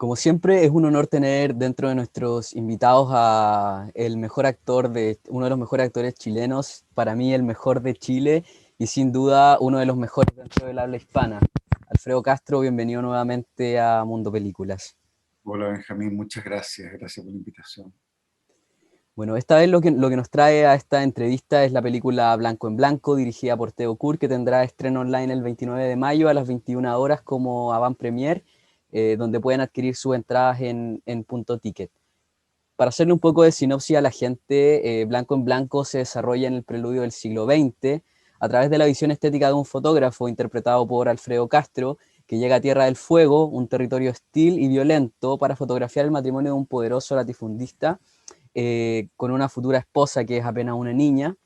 Como siempre, es un honor tener dentro de nuestros invitados a el mejor actor uno de los mejores actores chilenos, para mí el mejor de Chile y sin duda uno de los mejores dentro del habla hispana. Alfredo Castro, bienvenido nuevamente a Mundo Películas. Hola Benjamín, muchas gracias, gracias por la invitación. Bueno, esta vez lo que nos trae a esta entrevista es la película Blanco en Blanco, dirigida por Teo Kur, que tendrá estreno online el 29 de mayo a las 21 horas como avant premier, donde pueden adquirir sus entradas en Punto Ticket. Para hacerle un poco de sinopsis a la gente, Blanco en Blanco se desarrolla en el preludio del siglo XX a través de la visión estética de un fotógrafo interpretado por Alfredo Castro, que llega a Tierra del Fuego, un territorio hostil y violento, para fotografiar el matrimonio de un poderoso latifundista con una futura esposa que es apenas una niña,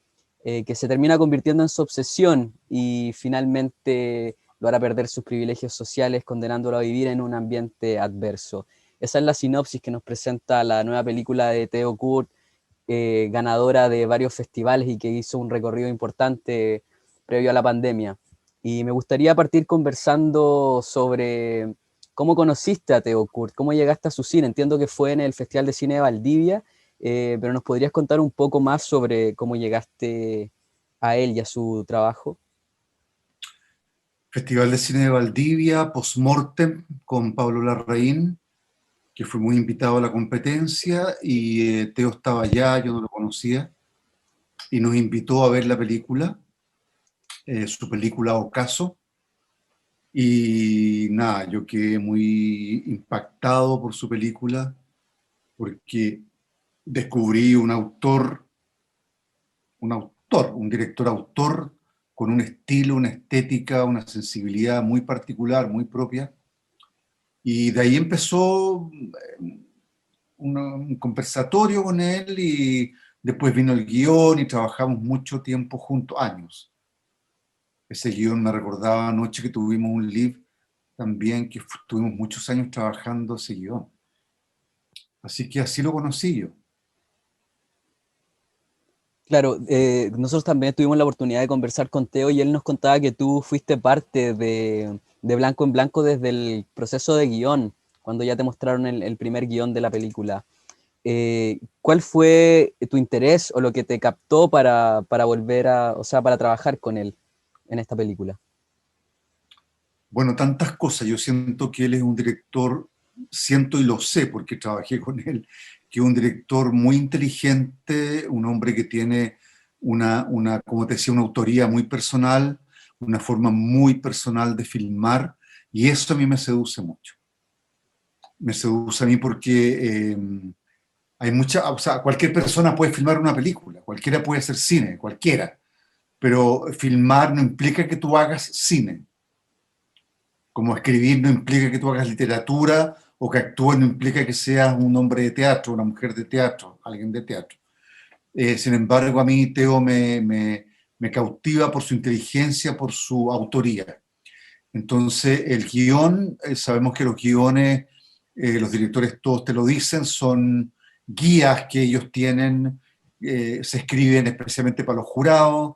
que se termina convirtiendo en su obsesión y finalmente lo hará perder sus privilegios sociales, condenándolo a vivir en un ambiente adverso. Esa es la sinopsis que nos presenta la nueva película de Theo Kurt, ganadora de varios festivales y que hizo un recorrido importante previo a la pandemia. Y me gustaría partir conversando sobre cómo conociste a Theo Kurt, cómo llegaste a su cine. Entiendo que fue en el Festival de Cine de Valdivia, pero ¿nos podrías contar un poco más sobre cómo llegaste a él y a su trabajo? Festival de Cine de Valdivia, Postmortem con Pablo Larraín, que fue muy invitado a la competencia y Teo estaba allá, yo no lo conocía, y nos invitó a ver la película, su película Ocaso, y nada, yo quedé muy impactado por su película porque descubrí un director autor con un estilo, una estética, una sensibilidad muy particular, muy propia. Y de ahí empezó un conversatorio con él y después vino el guión y trabajamos mucho tiempo juntos, años. Ese guión me recordaba anoche que tuvimos un live también, que tuvimos muchos años trabajando ese guión. Así que así lo conocí yo. Claro, nosotros también tuvimos la oportunidad de conversar con Teo y él nos contaba que tú fuiste parte de Blanco en Blanco desde el proceso de guión, cuando ya te mostraron el primer guión de la película. ¿Cuál fue tu interés o lo que te captó para volver o sea, para trabajar con él en esta película? Bueno, tantas cosas. Yo siento que él es un director, siento y lo sé porque trabajé con él, que es un director muy inteligente, un hombre que tiene como te decía, una autoría muy personal, una forma muy personal de filmar, y eso a mí me seduce mucho. Me seduce a mí porque hay o sea, cualquier persona puede filmar una película, cualquiera puede hacer cine, cualquiera, pero filmar no implica que tú hagas cine. Como escribir no implica que tú hagas literatura o que actúes no implica que seas un hombre de teatro, una mujer de teatro, alguien de teatro. Sin embargo, a mí Teo me cautiva por su inteligencia, por su autoría. Entonces, el guión, sabemos que los guiones, los directores todos te lo dicen, son guías que ellos tienen, se escriben especialmente para los jurados,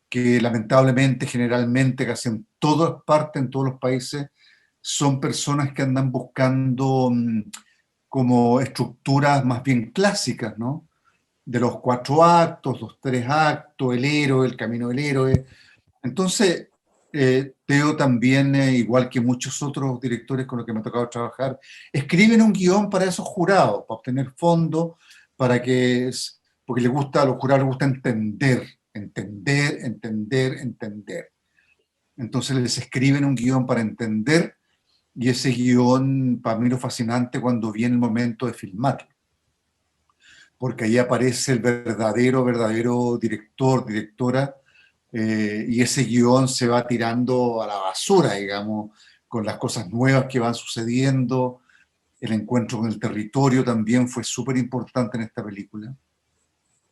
que lamentablemente, generalmente, casi en todas partes, en todos los países, son personas que andan buscando como estructuras más bien clásicas, ¿no? De los 4 actos, los 3 actos, el héroe, el camino del héroe. Entonces, Teo también, igual que muchos otros directores con los que me ha tocado trabajar, escriben un guión para esos jurados, para obtener fondos, para que, porque a los jurados les gusta entender, entender, entender, entender. Entonces les escriben un guión para entender y ese guión, para mí lo fascinante cuando viene el momento de filmar, porque ahí aparece el verdadero director, directora, y ese guión se va tirando a la basura, digamos, con las cosas nuevas que van sucediendo. El encuentro con el territorio también fue súper importante en esta película,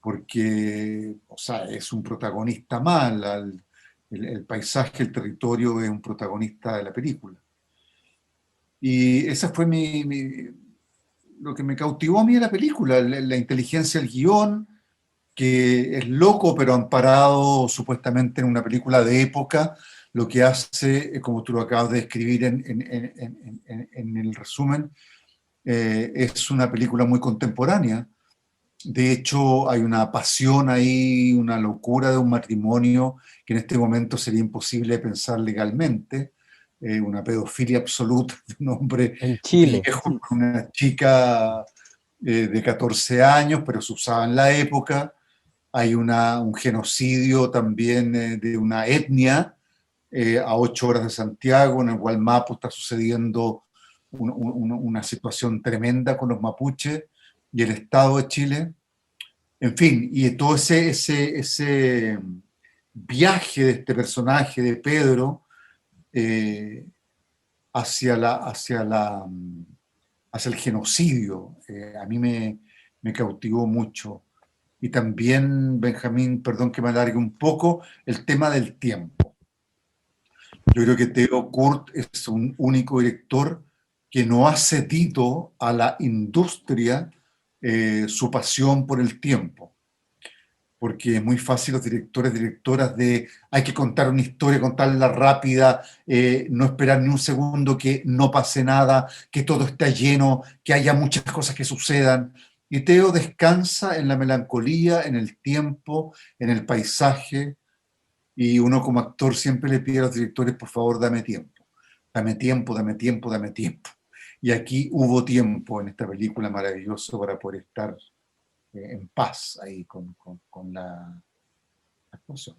porque, o sea, es un protagonista más, el paisaje, el territorio es un protagonista de la película. Y esa fue lo que me cautivó a mí de la película, la inteligencia del guión, que es loco, pero amparado supuestamente en una película de época, lo que hace, como tú lo acabas de escribir en el resumen, es una película muy contemporánea. De hecho, hay una pasión ahí, una locura de un matrimonio que en este momento sería imposible de pensar legalmente, una pedofilia absoluta de un hombre En Chile. viejo con una chica de 14 años, pero se usaba en la época. Hay un genocidio también de una etnia a 8 horas de Santiago, en el Gualmapu está sucediendo una situación tremenda con los mapuches y el Estado de Chile. En fin, y todo ese viaje de este personaje de Pedro eh, hacia, hacia el genocidio, a mí me cautivó mucho. Y también, Benjamín, perdón que me alargue un poco, el tema del tiempo. Yo creo que Theo Kurt es un único director que no ha cedido a la industria su pasión por el tiempo, porque es muy fácil los directores, directoras de hay que contar una historia, contarla rápida, no esperar ni un segundo que no pase nada, que todo esté lleno, que haya muchas cosas que sucedan. Y Teo descansa en la melancolía, en el tiempo, en el paisaje, y uno como actor siempre le pide a los directores, por favor, dame tiempo, dame tiempo, dame tiempo, dame tiempo. Y aquí hubo tiempo en esta película maravilloso para poder estar en paz ahí con la actuación.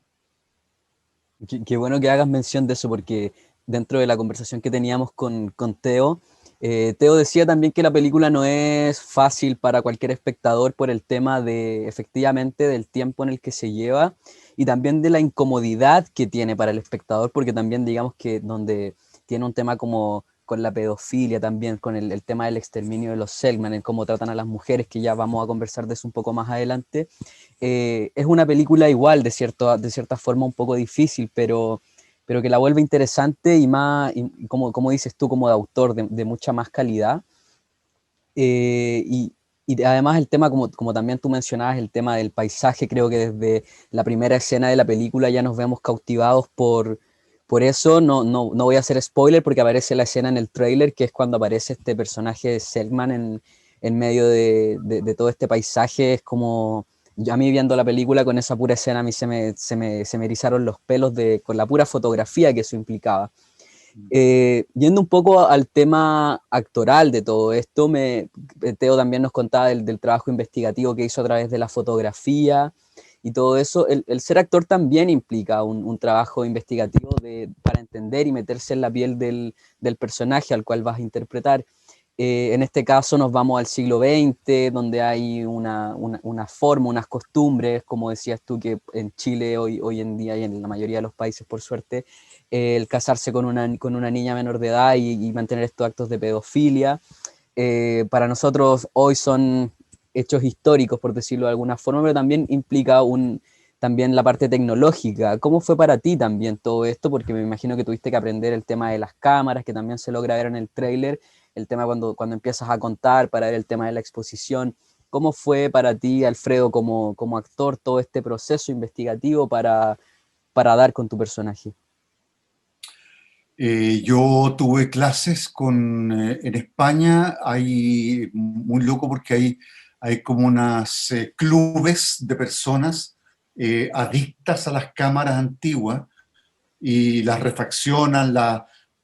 Qué bueno que hagas mención de eso, porque dentro de la conversación que teníamos con Teo, Teo decía también que la película no es fácil para cualquier espectador por el tema de, efectivamente, del tiempo en el que se lleva y también de la incomodidad que tiene para el espectador, porque también digamos que donde tiene un tema como con la pedofilia, también con el tema del exterminio de los Selkman, el cómo tratan a las mujeres, que ya vamos a conversar de eso un poco más adelante. Es una película igual, de cierta forma un poco difícil, pero que la vuelve interesante y más, y como dices tú, como de autor, de mucha más calidad. Eh, y, y además el tema, como también tú mencionabas, el tema del paisaje, creo que desde la primera escena de la película ya nos vemos cautivados por eso. No voy a hacer spoiler porque aparece la escena en el tráiler, que es cuando aparece este personaje de Selkman en medio de todo este paisaje. Es como, a mí viendo la película con esa pura escena, a mí se me erizaron los pelos con la pura fotografía que eso implicaba. Yendo un poco al tema actoral de todo esto, Teo también nos contaba del trabajo investigativo que hizo a través de la fotografía y todo eso. El ser actor también implica un trabajo investigativo para entender y meterse en la piel del personaje al cual vas a interpretar. En este caso nos vamos al siglo XX, donde hay una forma, unas costumbres, como decías tú, que en Chile hoy en día y en la mayoría de los países, por suerte, el casarse con una niña menor de edad y mantener estos actos de pedofilia. Para nosotros hoy son hechos históricos, por decirlo de alguna forma, pero también implica también la parte tecnológica. ¿Cómo fue para ti también todo esto? Porque me imagino que tuviste que aprender el tema de las cámaras, que también se logra ver en el tráiler, el tema cuando empiezas a contar para ver el tema de la exposición. ¿Cómo fue para ti, Alfredo, como actor, todo este proceso investigativo para dar con tu personaje? Yo tuve clases en España, hay muy loco porque hay como unas clubes de personas adictas a las cámaras antiguas y las refaccionan, las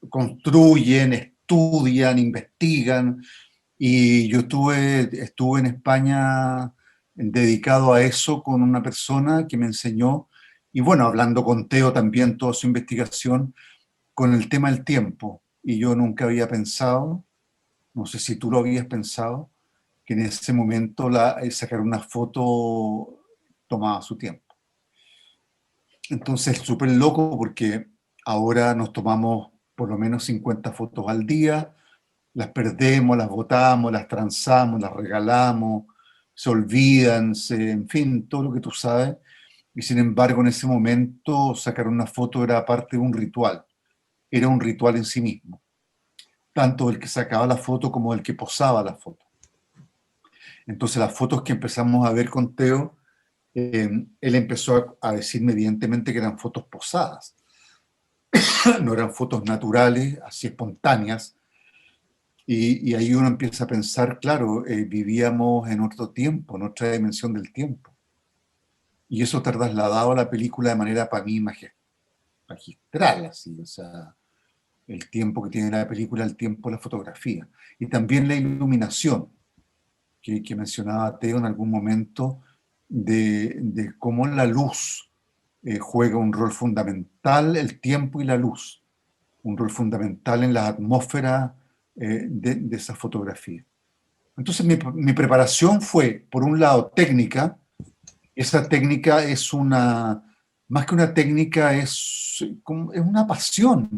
construyen, estudian, investigan. Y yo estuve en España dedicado a eso con una persona que me enseñó, y bueno, hablando con Teo también, toda su investigación con el tema del tiempo. Y yo nunca había pensado, no sé si tú lo habías pensado, que en ese momento sacar una foto tomaba su tiempo. Entonces, súper loco porque ahora nos tomamos por lo menos 50 fotos al día, las perdemos, las botamos, las transamos, las regalamos, se olvidan, en fin, todo lo que tú sabes. Y sin embargo, en ese momento sacar una foto era parte de un ritual, era un ritual en sí mismo, tanto el que sacaba la foto como el que posaba la foto. Entonces las fotos que empezamos a ver con Teo, él empezó a decirme evidentemente que eran fotos posadas, no eran fotos naturales, así espontáneas, Y ahí uno empieza a pensar, claro, vivíamos en otro tiempo, en otra dimensión del tiempo. Y eso te ha trasladado a la película de manera para mí magistral, así, o sea, el tiempo que tiene la película, el tiempo de la fotografía. Y también la iluminación, que mencionaba Teo en algún momento, de cómo la luz juega un rol fundamental, el tiempo y la luz, un rol fundamental en la atmósfera de esa fotografía. Entonces mi preparación fue, por un lado, técnica. Esa técnica es más que una técnica, es una pasión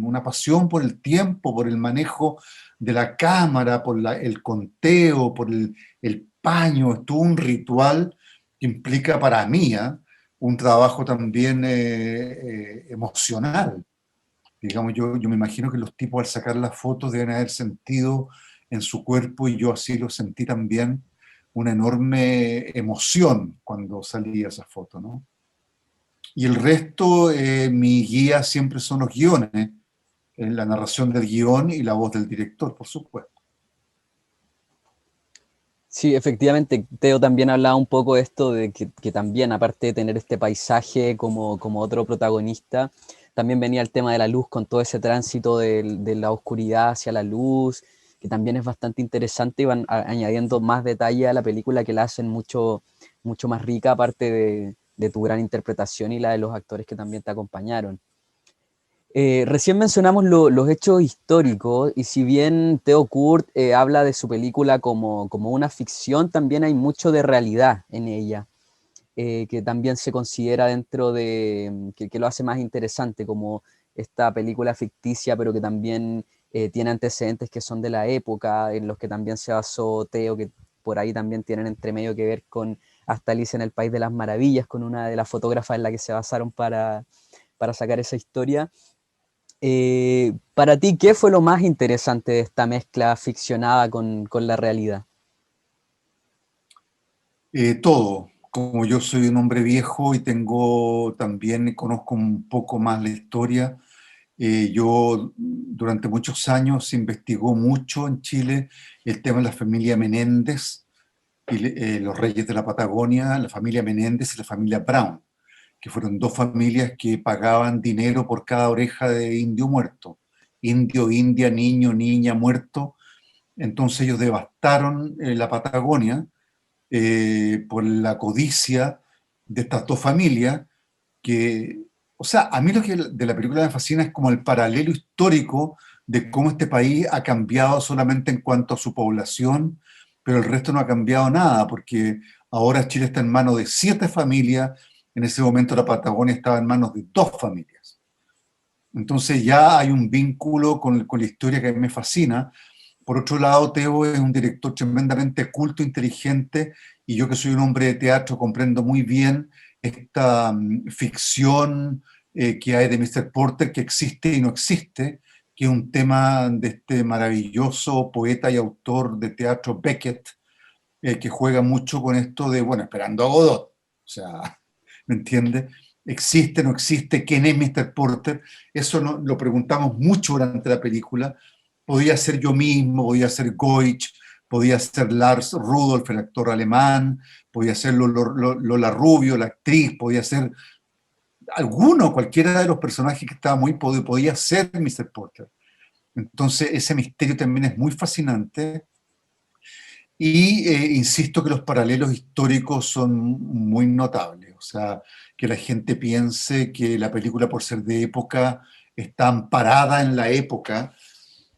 por el tiempo, por el manejo de la cámara, por el conteo, por el paño. Es todo un ritual que implica para mí un trabajo también emocional. Digamos, yo me imagino que los tipos al sacar las fotos deben haber sentido en su cuerpo, y yo así lo sentí también, una enorme emoción cuando salía esa foto, ¿no? Y el resto, mi guía siempre son los guiones, la narración del guión y la voz del director, por supuesto. Sí, efectivamente, Teo también hablaba un poco de esto, de que también, aparte de tener este paisaje como otro protagonista, también venía el tema de la luz con todo ese tránsito de la oscuridad hacia la luz, que también es bastante interesante y van añadiendo más detalle a la película que la hacen mucho más rica, aparte de tu gran interpretación y la de los actores que también te acompañaron. Recién mencionamos los hechos históricos y si bien Theo Kurt habla de su película como una ficción, también hay mucho de realidad en ella, que también se considera dentro que lo hace más interesante, como esta película ficticia, pero que también tiene antecedentes que son de la época, en los que también se basó Theo, que por ahí también tienen entre medio que ver con hasta Alicia en el País de las Maravillas, con una de las fotógrafas en la que se basaron para sacar esa historia. Para ti, ¿qué fue lo más interesante de esta mezcla ficcionada con la realidad? Todo. Como yo soy un hombre viejo y también conozco un poco más la historia, yo durante muchos años se investigó mucho en Chile el tema de la familia Menéndez y los reyes de la Patagonia, la familia Menéndez y la familia Brown, que fueron dos familias que pagaban dinero por cada oreja de indio muerto. Indio, india, niño, niña muerto. Entonces ellos devastaron la Patagonia por la codicia de estas dos familias que, o sea, a mí lo que de la película me fascina es como el paralelo histórico de cómo este país ha cambiado solamente en cuanto a su población, pero el resto no ha cambiado nada, porque ahora Chile está en manos de 7 familias, en ese momento la Patagonia estaba en manos de 2 familias. Entonces ya hay un vínculo con la historia que a mí me fascina. Por otro lado, Teo es un director tremendamente culto, inteligente, y yo que soy un hombre de teatro comprendo muy bien esta ficción que hay de Mr. Porter, que existe y no existe, que es un tema de este maravilloso poeta y autor de teatro Beckett, que juega mucho con esto de, bueno, esperando a Godot. O sea, ¿me entiendes? ¿Existe, no existe? ¿Quién es Mr. Porter? Eso no, lo preguntamos mucho durante la película. Podía ser yo mismo, podía ser Goich, podía ser Lars Rudolph, el actor alemán, podía ser Lola Rubio, la actriz, podía ser alguno, cualquiera de los personajes que estaba podía ser Mr. Porter. Entonces, ese misterio también es muy fascinante. Y insisto que los paralelos históricos son muy notables. O sea, que la gente piense que la película, por ser de época, está amparada en la época.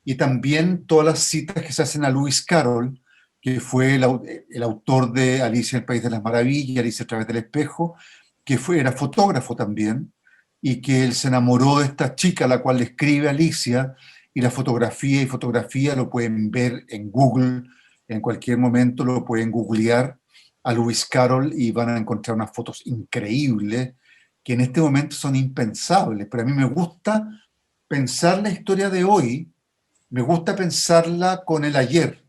Y también todas las citas que se hacen a Lewis Carroll, que fue el autor de Alicia en el País de las Maravillas, Alicia a través del espejo, era fotógrafo también, y que él se enamoró de esta chica a la cual le escribe Alicia, y la fotografía lo pueden ver en Google, en cualquier momento lo pueden googlear a Lewis Carroll y van a encontrar unas fotos increíbles que en este momento son impensables, pero a mí me gusta pensar la historia de hoy, me gusta pensarla con el ayer.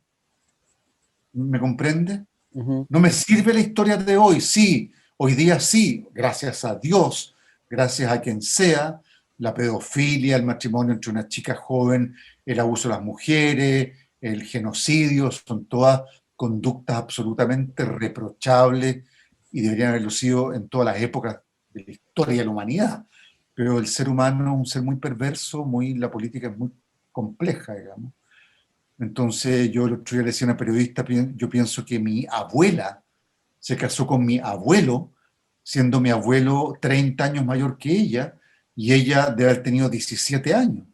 ¿Me comprende? Ujú. No me sirve la historia de hoy, sí, hoy día sí, gracias a Dios, gracias a quien sea, la pedofilia, el matrimonio entre una chica joven, el abuso de las mujeres, el genocidio, son todas conductas absolutamente reprochables y deberían haberlo sido en todas las épocas de la historia de la humanidad. Pero el ser humano es un ser muy perverso, la política es muy compleja, digamos. Entonces yo el otro día le decía a una periodista, yo pienso que mi abuela se casó con mi abuelo, siendo mi abuelo 30 años mayor que ella, y ella debe haber tenido 17 años,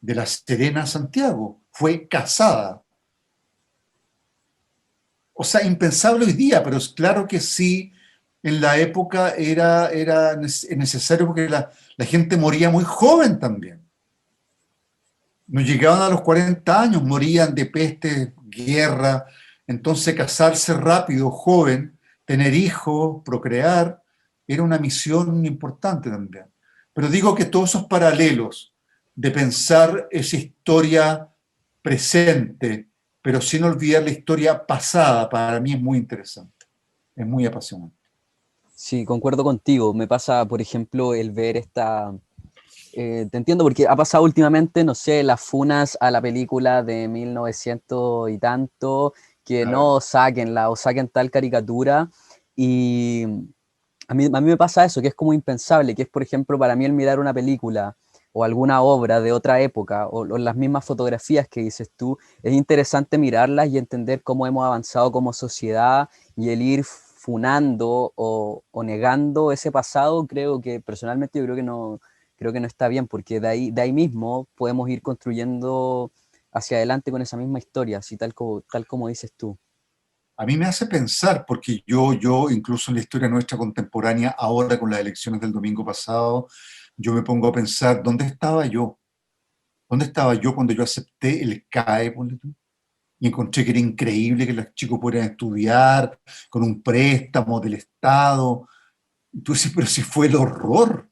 de La Serena a Santiago, fue casada. O sea, impensable hoy día, pero es claro que sí, en la época era necesario porque la gente moría muy joven también. No llegaban a los 40 años, morían de peste, guerra. Entonces casarse rápido, joven, tener hijos, procrear, era una misión importante también. Pero digo que todos esos paralelos de pensar esa historia presente, pero sin olvidar la historia pasada, para mí es muy interesante, es muy apasionante. Sí, concuerdo contigo. Me pasa, por ejemplo, el ver esta... te entiendo porque ha pasado últimamente, no sé, las funas a la película de 1900 y tanto, que Claro. no saquenla o saquen tal caricatura. Y a mí me pasa eso, que es como impensable, que es, por ejemplo, para mí el mirar una película o alguna obra de otra época o las mismas fotografías que dices tú, es interesante mirarlas y entender cómo hemos avanzado como sociedad y el ir funando o negando ese pasado, creo que personalmente yo creo que no está bien, porque de ahí mismo podemos ir construyendo hacia adelante con esa misma historia, así tal como dices tú. A mí me hace pensar, porque yo incluso en la historia nuestra contemporánea, ahora con las elecciones del domingo pasado, yo me pongo a pensar, ¿dónde estaba yo? ¿Dónde estaba yo cuando yo acepté el CAE, ponle tú? Y encontré que era increíble que los chicos pudieran estudiar con un préstamo del Estado. Y tú dices, pero si fue el horror,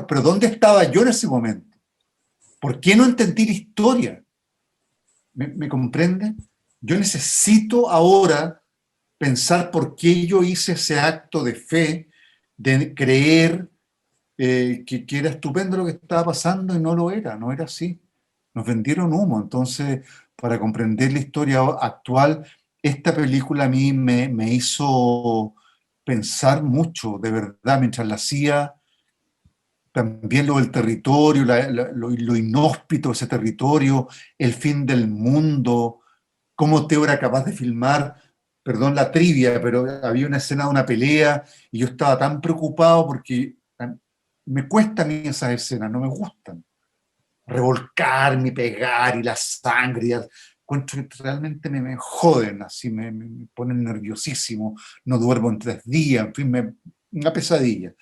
pero ¿dónde estaba yo en ese momento? ¿Por qué no entendí la historia? ¿Me comprende? Yo necesito ahora pensar por qué yo hice ese acto de fe, de creer que era estupendo lo que estaba pasando y no lo era, no era así. Nos vendieron humo. Entonces, para comprender la historia actual, esta película a mí me hizo pensar mucho, de verdad, mientras la hacía, también lo del territorio, lo inhóspito de ese territorio, el fin del mundo, cómo Teo era capaz de filmar, perdón la trivia, pero había una escena de una pelea y yo estaba tan preocupado porque me cuesta a mí esas escenas, no me gustan. Revolcarme, pegar y la sangre, encuentro que realmente me joden, así me ponen nerviosísimo, no duermo en 3 días, en fin, una pesadilla.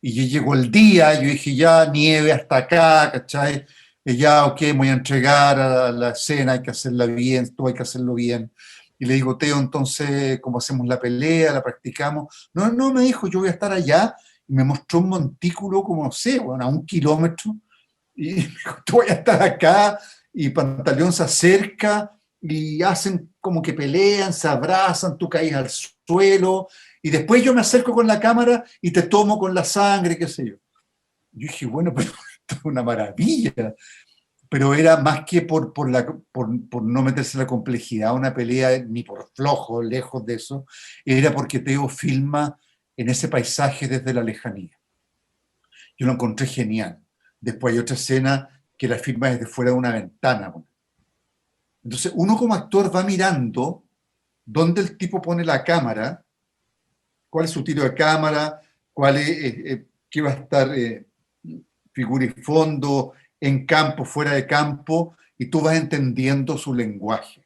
Y ya llegó el día, yo dije, ya nieve hasta acá, ¿cachai? Y ya, ok, me voy a entregar a la escena, hay que hacerla bien, todo hay que hacerlo bien. Y le digo, Teo, entonces, ¿cómo hacemos la pelea? ¿La practicamos? No, no, me dijo, yo voy a estar allá. Y me mostró un montículo, como no sé, bueno, a 1 kilómetro. Y me dijo, tú voy a estar acá. Y Pantaleón se acerca y hacen como que pelean, se abrazan, tú caes al suelo. Y después yo me acerco con la cámara y te tomo con la sangre, qué sé yo. Yo dije, bueno, pero esto es una maravilla. Pero era más que por no meterse en la complejidad de una pelea, ni por flojo, lejos de eso, era porque Teo filma en ese paisaje desde la lejanía. Yo lo encontré genial. Después hay otra escena que la filma desde fuera de una ventana. Entonces uno como actor va mirando dónde el tipo pone la cámara, cuál es su tiro de cámara, cuál es, qué va a estar figura y fondo, en campo, fuera de campo, y tú vas entendiendo su lenguaje.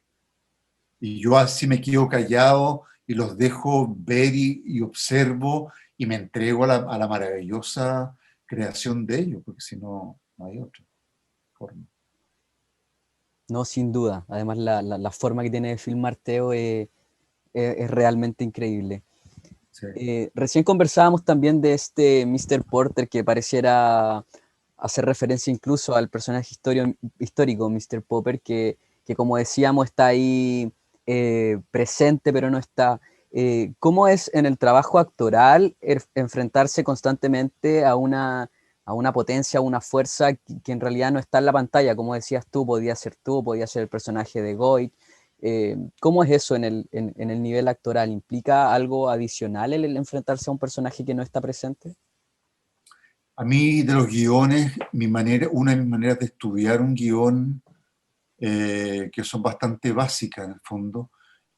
Y yo así me quedo callado y los dejo ver y observo y me entrego a la maravillosa creación de ellos, porque si no, no hay otra forma. No, sin duda. Además, la forma que tiene de filmar Teo es realmente increíble. Sí. Recién conversábamos también de este Mr. Porter que pareciera hacer referencia incluso al personaje histórico Mr. Popper, que como decíamos está ahí presente pero no está. ¿Cómo es en el trabajo actoral enfrentarse constantemente a una potencia, a una fuerza que en realidad no está en la pantalla, como decías tú, podía ser el personaje de Goy. ¿Cómo es eso en el nivel actoral? ¿Implica algo adicional el enfrentarse a un personaje que no está presente? A mí de los guiones, una de mis maneras de estudiar un guión, que son bastante básicas en el fondo,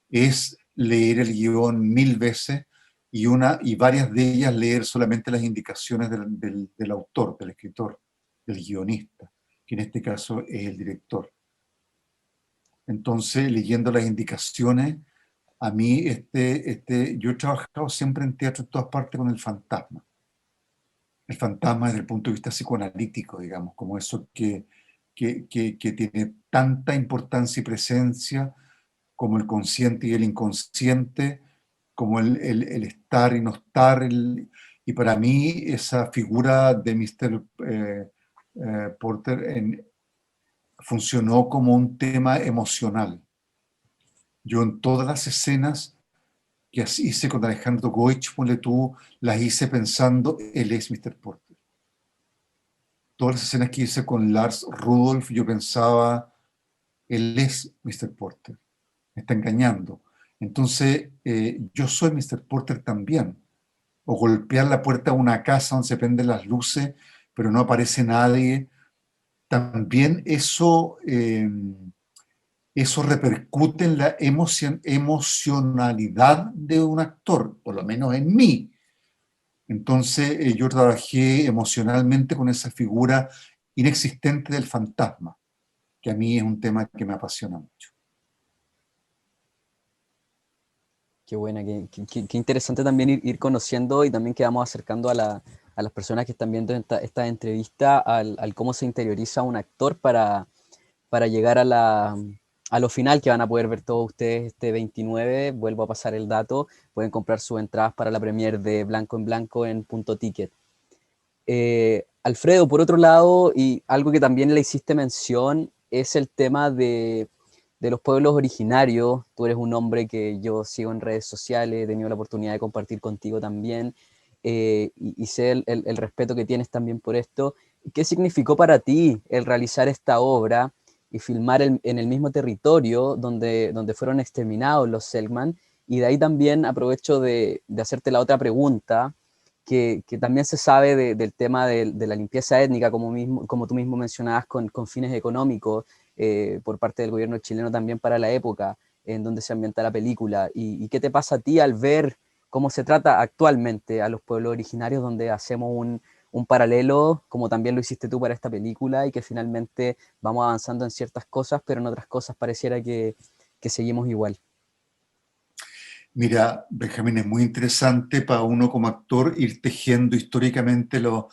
es leer el guión 1000 veces y varias de ellas leer solamente las indicaciones del autor, del escritor, del guionista, que en este caso es el director. Entonces, leyendo las indicaciones, a mí yo he trabajado siempre en teatro en todas partes con el fantasma. El fantasma desde el punto de vista psicoanalítico, digamos, como eso que tiene tanta importancia y presencia como el consciente y el inconsciente, como el estar y no estar. Y para mí esa figura de Mr. Porter funcionó como un tema emocional. Yo en todas las escenas que hice con Alejandro Goich, ponle tú, las hice pensando, él es Mr. Porter. Todas las escenas que hice con Lars Rudolph, yo pensaba, él es Mr. Porter, me está engañando. Entonces, yo soy Mr. Porter también. O golpear la puerta de una casa donde se prenden las luces, pero no aparece nadie. También eso repercute en la emocionalidad de un actor, por lo menos en mí. Entonces, yo trabajé emocionalmente con esa figura inexistente del fantasma, que a mí es un tema que me apasiona mucho. Qué buena, qué interesante también ir conociendo y también que vamos acercando a las personas que están viendo esta entrevista al cómo se interioriza un actor para llegar a lo final que van a poder ver todos ustedes este 29. Vuelvo a pasar el dato, pueden comprar sus entradas para la premier de Blanco en Blanco en Punto Ticket. Alfredo, por otro lado, y algo que también le hiciste mención, es el tema de los pueblos originarios. Tú eres un hombre que yo sigo en redes sociales, he tenido la oportunidad de compartir contigo también, y sé el respeto que tienes también por esto. ¿Qué significó para ti el realizar esta obra y filmar en el mismo territorio donde fueron exterminados los Selkman? Y de ahí también aprovecho de hacerte la otra pregunta, que también se sabe del tema de la limpieza étnica, como tú mismo mencionabas, con fines económicos, por parte del gobierno chileno también para la época en donde se ambienta la película. ¿Y qué te pasa a ti al ver cómo se trata actualmente a los pueblos originarios, donde hacemos un paralelo, como también lo hiciste tú para esta película, y que finalmente vamos avanzando en ciertas cosas, pero en otras cosas pareciera que seguimos igual? Mira, Benjamín, es muy interesante para uno como actor ir tejiendo históricamente los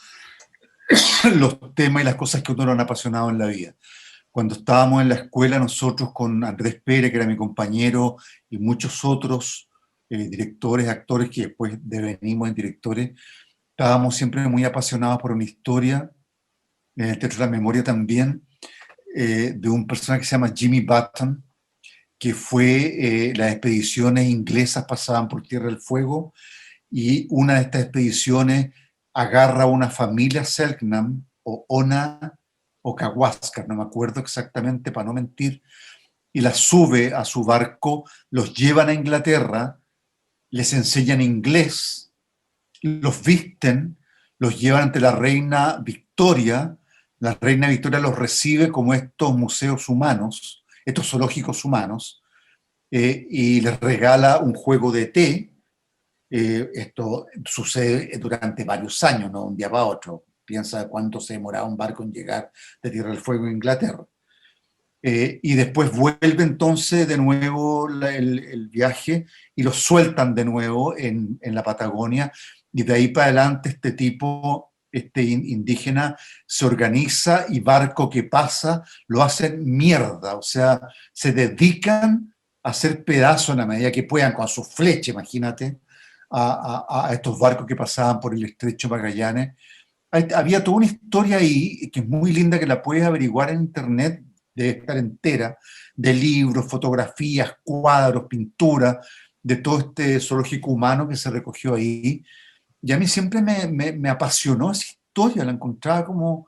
temas y las cosas que a uno lo han apasionado en la vida. Cuando estábamos en la escuela, nosotros con Andrés Pérez, que era mi compañero, y muchos otros directores, actores que después devenimos en directores, estábamos siempre muy apasionados por una historia, en el Teatro de la Memoria también, de un personaje que se llama Jimmy Button, que fue las expediciones inglesas pasaban por Tierra del Fuego, y una de estas expediciones agarra a una familia Selknam, o Ona, o Kawascar, no me acuerdo exactamente para no mentir, y la sube a su barco, los llevan a Inglaterra, les enseñan inglés, los visten, los llevan ante la reina Victoria. La reina Victoria los recibe como estos museos humanos, estos zoológicos humanos, y les regala un juego de té. Esto sucede durante varios años, no un día para otro. Piensa cuánto se demoraba un barco en llegar de Tierra del Fuego a Inglaterra. Y después vuelve entonces de nuevo el viaje y los sueltan de nuevo en la Patagonia, y de ahí para adelante este tipo, este indígena, se organiza y barco que pasa lo hacen mierda, o sea, se dedican a hacer pedazos en la medida que puedan con su flecha, imagínate, a estos barcos que pasaban por el estrecho Magallanes. Había toda una historia ahí que es muy linda, que la puedes averiguar en internet, debe estar entera, de libros, fotografías, cuadros, pinturas, de todo este zoológico humano que se recogió ahí. Y a mí siempre me apasionó esa historia, la encontraba como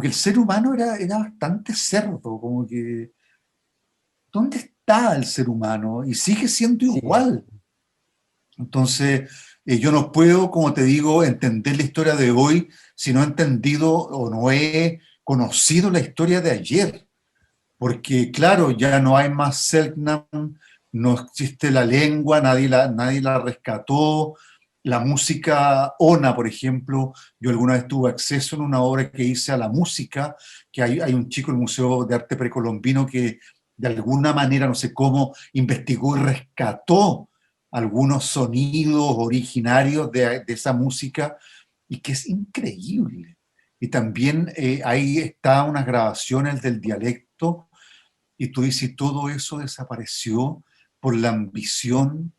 que el ser humano era bastante cerdo, como que, ¿dónde está el ser humano? Y sigue siendo Sí, igual. Entonces, yo no puedo, como te digo, entender la historia de hoy si no he entendido o no he conocido la historia de ayer. Porque, claro, ya no hay más Selknam, no existe la lengua, nadie la rescató. La música Ona, por ejemplo, yo alguna vez tuve acceso en una obra que hice a la música, que hay un chico en el Museo de Arte Precolombino que de alguna manera, no sé cómo, investigó y rescató algunos sonidos originarios de esa música y que es increíble. Y también ahí está unas grabaciones del dialecto y tú dices, todo eso desapareció por la ambición,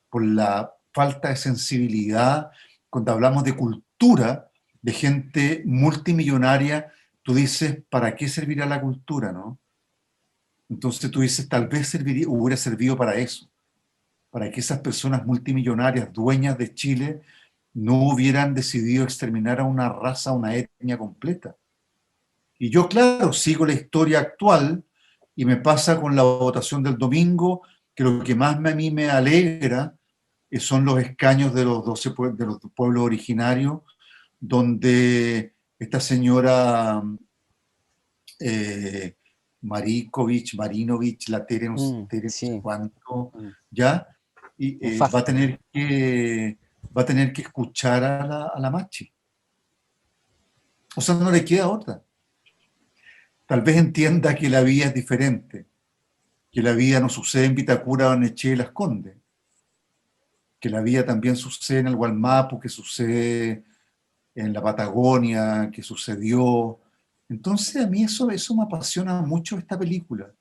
por la falta de sensibilidad. Cuando hablamos de cultura, de gente multimillonaria, tú dices, ¿para qué servirá la cultura, no? Entonces tú dices, tal vez hubiera servido para eso, para que esas personas multimillonarias, dueñas de Chile, no hubieran decidido exterminar a una raza, a una etnia completa. Y yo, claro, sigo la historia actual y me pasa con la votación del domingo, que lo que más a mí me alegra son los escaños de los 12 de los pueblos originarios, donde esta señora eh, Marinovich, la Tere, no sé, Tere, no sé sí. cuánto, Mm. ¿ya? Y va a Nefasto. tener que escuchar a la Machi. O sea, no le queda otra. Tal vez entienda que la vida es diferente, que la vida no sucede en Vitacura, Barnechea y Las Condes, que la vida también sucede en el Gualmapu, que sucede en la Patagonia, que sucedió. Entonces a mí eso me apasiona mucho esta película,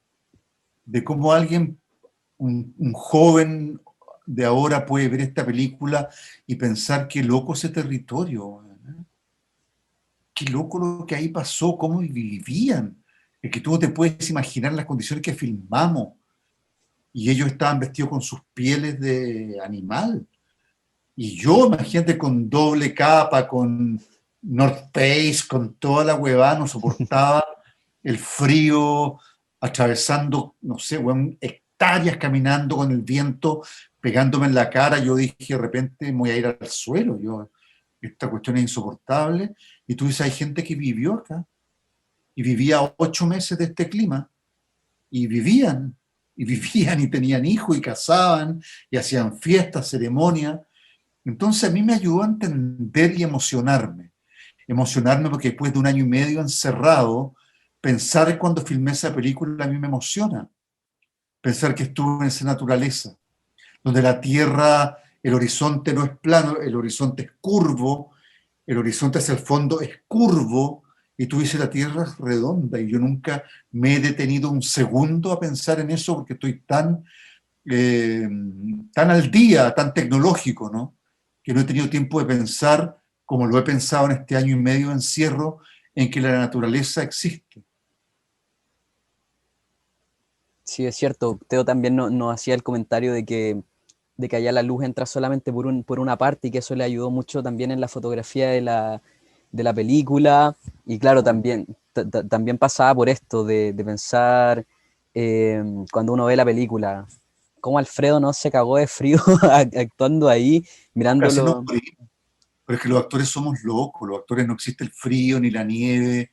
de cómo alguien, un joven de ahora puede ver esta película y pensar qué loco ese territorio, ¿eh? Qué loco lo que ahí pasó, cómo vivían. Es que tú no te puedes imaginar las condiciones que filmamos y ellos estaban vestidos con sus pieles de animal. Y yo, imagínate, con doble capa, con North Face, con toda la huevada, no soportaba el frío, atravesando, no sé, weón, hectáreas caminando con el viento pegándome en la cara. Yo dije, de repente me voy a ir al suelo. Esta cuestión es insoportable. Y tú dices, hay gente que vivió acá y vivía 8 meses de este clima y vivían, y vivían y tenían hijos y casaban y hacían fiestas, ceremonias. Entonces a mí me ayudó a entender y emocionarme porque después de 1 año y medio encerrado, pensar cuando filmé esa película a mí me emociona, pensar que estuve en esa naturaleza, donde la tierra, el horizonte no es plano, el horizonte es curvo, el horizonte hacia el fondo es curvo, y tú dices la tierra es redonda, y yo nunca me he detenido un segundo a pensar en eso porque estoy eh, tan al día, tan tecnológico, ¿no? Que no he tenido tiempo de pensar, como lo he pensado en este 1 año y medio de encierro, en que la naturaleza existe. Sí, es cierto. Teo también nos hacía el comentario de que allá la luz entra solamente por una parte y que eso le ayudó mucho también en la fotografía de la película. Y claro, también pasaba por esto de pensar cuando uno ve la película, cómo Alfredo no se cagó de frío actuando ahí, Casi no mirándolo. morí, pero es que los actores somos locos, los actores no existe el frío ni la nieve.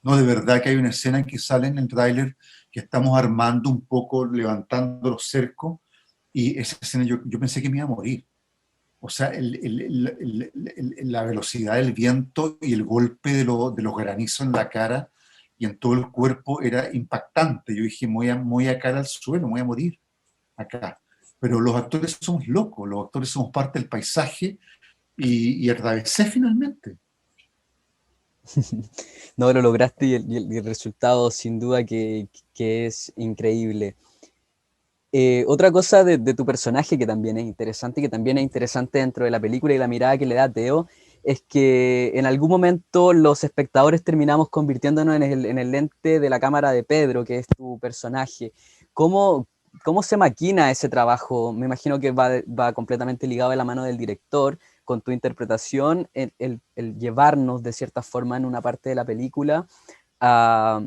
No, de verdad que hay una escena en que sale en el tráiler que estamos armando un poco, levantando los cercos, y esa escena yo pensé que me iba a morir. O sea, la velocidad del viento y el golpe de los granizos en la cara y en todo el cuerpo era impactante. Yo dije, me voy a caer al suelo, me voy a morir acá. Pero los actores somos locos, los actores somos parte del paisaje y atravesé finalmente. No lo lograste y el resultado sin duda que es increíble. Otra cosa de tu personaje que también es interesante, que también es interesante dentro de la película y la mirada que le da Teo, es que en algún momento los espectadores terminamos convirtiéndonos en el lente de la cámara de Pedro, que es tu personaje. ¿Cómo, cómo se maquina ese trabajo? Me imagino que va completamente ligado de la mano del director, con tu interpretación, el llevarnos de cierta forma en una parte de la película a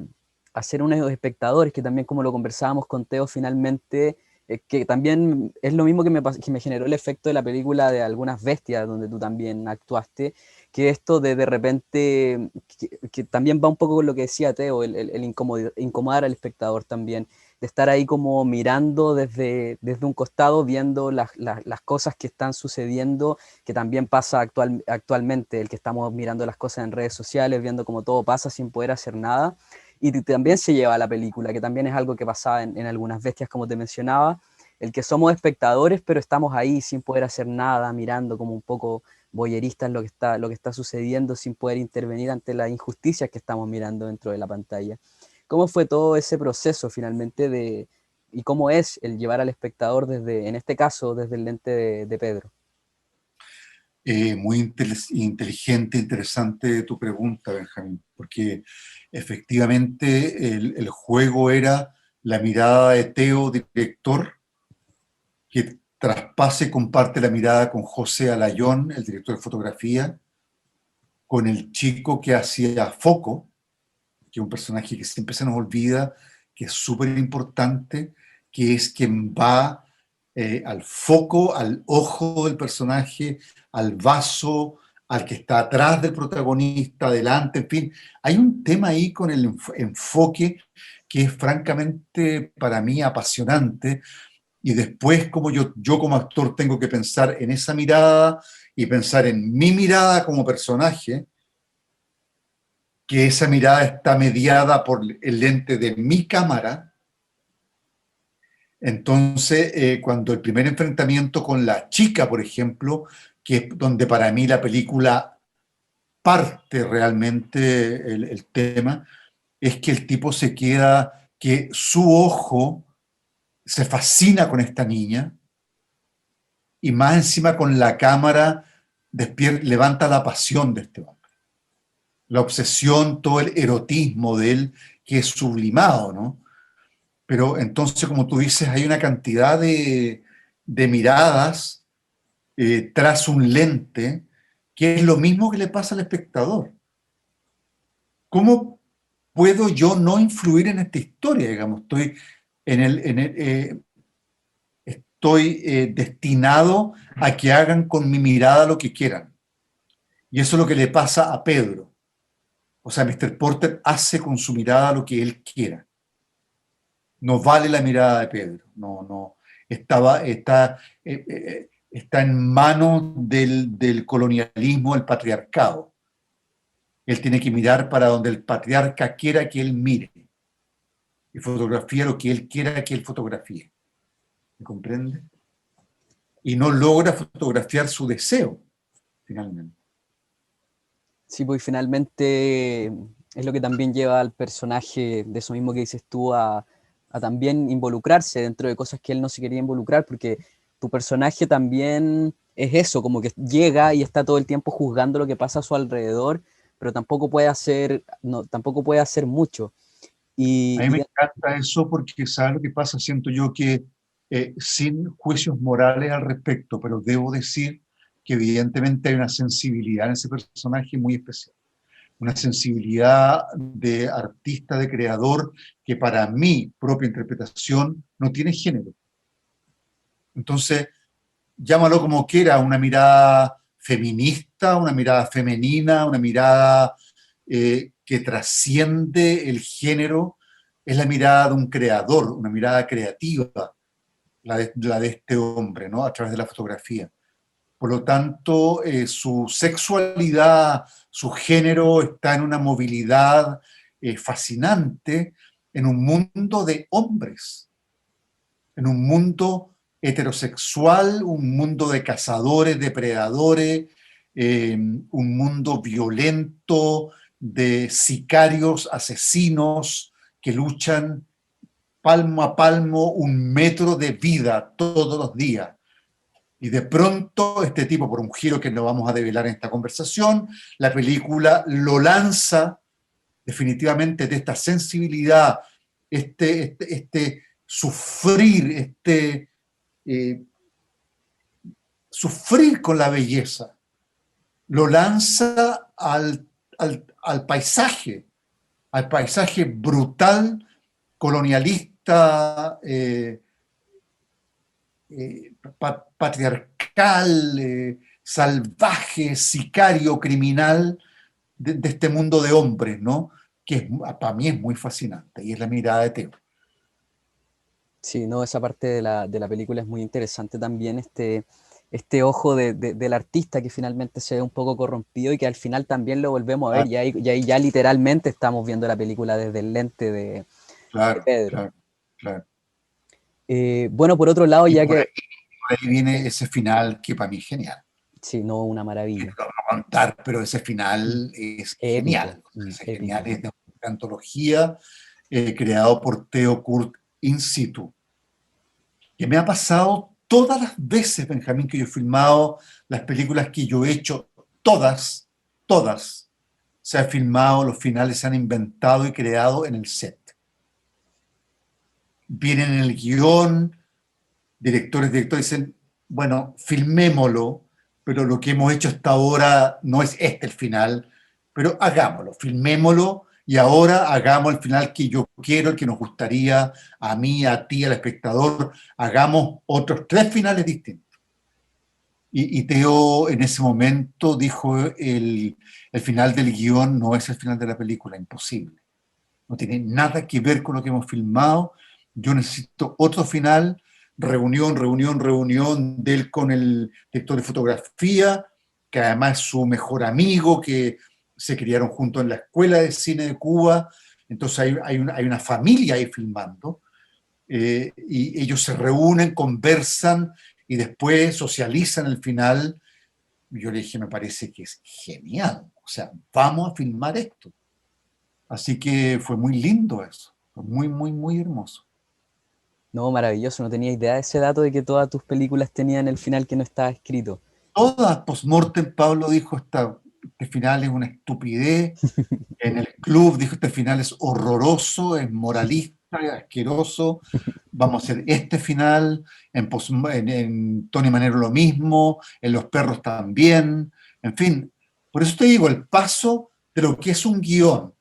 ser unos espectadores, que también como lo conversábamos con Teo finalmente, que también es lo mismo que me generó el efecto de la película de Algunas Bestias, donde tú también actuaste, que esto de repente, que también va un poco con lo que decía Teo, el incomodar al espectador también, de estar ahí como mirando desde un costado, viendo las cosas que están sucediendo, que también pasa actualmente, el que estamos mirando las cosas en redes sociales, viendo cómo todo pasa sin poder hacer nada. Y también se lleva a la película, que también es algo que pasaba en Algunas Bestias, como te mencionaba, el que somos espectadores, pero estamos ahí sin poder hacer nada, mirando como un poco voyeristas lo que está sucediendo, sin poder intervenir ante las injusticias que estamos mirando dentro de la pantalla. ¿Cómo fue todo ese proceso finalmente y cómo es el llevar al espectador desde, en este caso, desde el lente de Pedro? Muy inteligente, interesante tu pregunta, Benjamín, porque efectivamente el juego era la mirada de Teo, director, que traspase y comparte la mirada con José Alayón, el director de fotografía, con el chico que hacía Foco, que es un personaje que siempre se nos olvida, que es súper importante, que es quien va al foco, al ojo del personaje, al vaso, al que está atrás del protagonista, adelante, en fin. Hay un tema ahí con el enfoque que es francamente para mí apasionante, y después como yo como actor tengo que pensar en esa mirada y pensar en mi mirada como personaje, que esa mirada está mediada por el lente de mi cámara. Entonces, cuando el primer enfrentamiento con la chica, por ejemplo, que es donde para mí la película parte realmente el tema, es que el tipo se queda, que su ojo se fascina con esta niña y más encima con la cámara levanta la pasión de este hombre, la obsesión, todo el erotismo de él que es sublimado, ¿no? Pero entonces, como tú dices, hay una cantidad de miradas tras un lente que es lo mismo que le pasa al espectador. ¿Cómo puedo yo no influir en esta historia? Digamos, estoy destinado a que hagan con mi mirada lo que quieran. Y eso es lo que le pasa a Pedro. O sea, Mr. Porter hace con su mirada lo que él quiera. No vale la mirada de Pedro. No, no. Está en manos del colonialismo, del patriarcado. Él tiene que mirar para donde el patriarca quiera que él mire. Y fotografía lo que él quiera que él fotografíe. ¿Me comprende? Y no logra fotografiar su deseo, finalmente. Sí, pues finalmente es lo que también lleva al personaje, de eso mismo que dices tú, a también involucrarse dentro de cosas que él no se quería involucrar, porque tu personaje también es eso, como que llega y está todo el tiempo juzgando lo que pasa a su alrededor, pero tampoco puede hacer, no, tampoco puede hacer mucho. A mí me encanta eso porque, ¿sabes lo que pasa? Siento yo que sin juicios morales al respecto, pero debo decir que evidentemente hay una sensibilidad en ese personaje muy especial. Una sensibilidad de artista, de creador, que para mi propia interpretación no tiene género. Entonces, llámalo como quiera, una mirada feminista, una mirada femenina, una mirada que trasciende el género, es la mirada de un creador, una mirada creativa, la de este hombre, ¿no? A través de la fotografía. Por lo tanto, su sexualidad, su género está en una movilidad fascinante en un mundo de hombres, en un mundo heterosexual, un mundo de cazadores, depredadores, un mundo violento de sicarios, asesinos que luchan palmo a palmo un metro de vida todos los días. Y de pronto este tipo, por un giro que no vamos a develar en esta conversación, la película lo lanza definitivamente de esta sensibilidad, este sufrir, eh, sufrir con la belleza, lo lanza al paisaje brutal, colonialista, patriarcal, salvaje, sicario, criminal de este mundo de hombres, ¿no? Que para mí es muy fascinante y es la mirada de Teo. Sí, no, esa parte de la película es muy interesante también, este ojo del artista que finalmente se ve un poco corrompido y que al final también lo volvemos a ver, Ah, y ahí ya literalmente estamos viendo la película desde el lente de claro, Pedro. claro, claro. Bueno, por otro lado, Y ya que, por ahí viene ese final que para mí es genial. sí, no, una Que maravilla, no lo voy a contar, pero ese final es épico, genial. O sea, ese genial épico. es de una antología creado por Theo Kurt in situ. Que me ha pasado todas las veces, Benjamín, que yo he filmado las películas que yo he hecho, todas, se han filmado, los finales se han inventado y creado en el set. Vienen en el guión, directores dicen, bueno, filmémoslo, pero lo que hemos hecho hasta ahora no es este el final, pero hagámoslo, filmémoslo y ahora hagamos el final que yo quiero, el que nos gustaría a mí, a ti, al espectador, hagamos otros 3 finales distintos. Y Teo en ese momento dijo, el final del guión no es el final de la película, imposible. No tiene nada que ver con lo que hemos filmado. Yo necesito otro final, reunión de él con el director de fotografía, que además es su mejor amigo, que se criaron juntos en la Escuela de Cine de Cuba. Entonces hay una familia ahí filmando. Y ellos se reúnen, conversan y después socializan el final. Yo le dije, me parece que es genial. O sea, vamos a filmar esto. Así que fue muy lindo eso, fue muy hermoso. No, maravilloso, no tenía idea de ese dato de que todas tus películas tenían el final que no estaba escrito. Todas post-mortem, Pablo dijo, este final es una estupidez. En el club dijo, este final es horroroso, es moralista, es asqueroso. Vamos a hacer este final. En Tony Manero lo mismo, en Los Perros también. En fin, por eso te digo, el paso de lo que es un guión,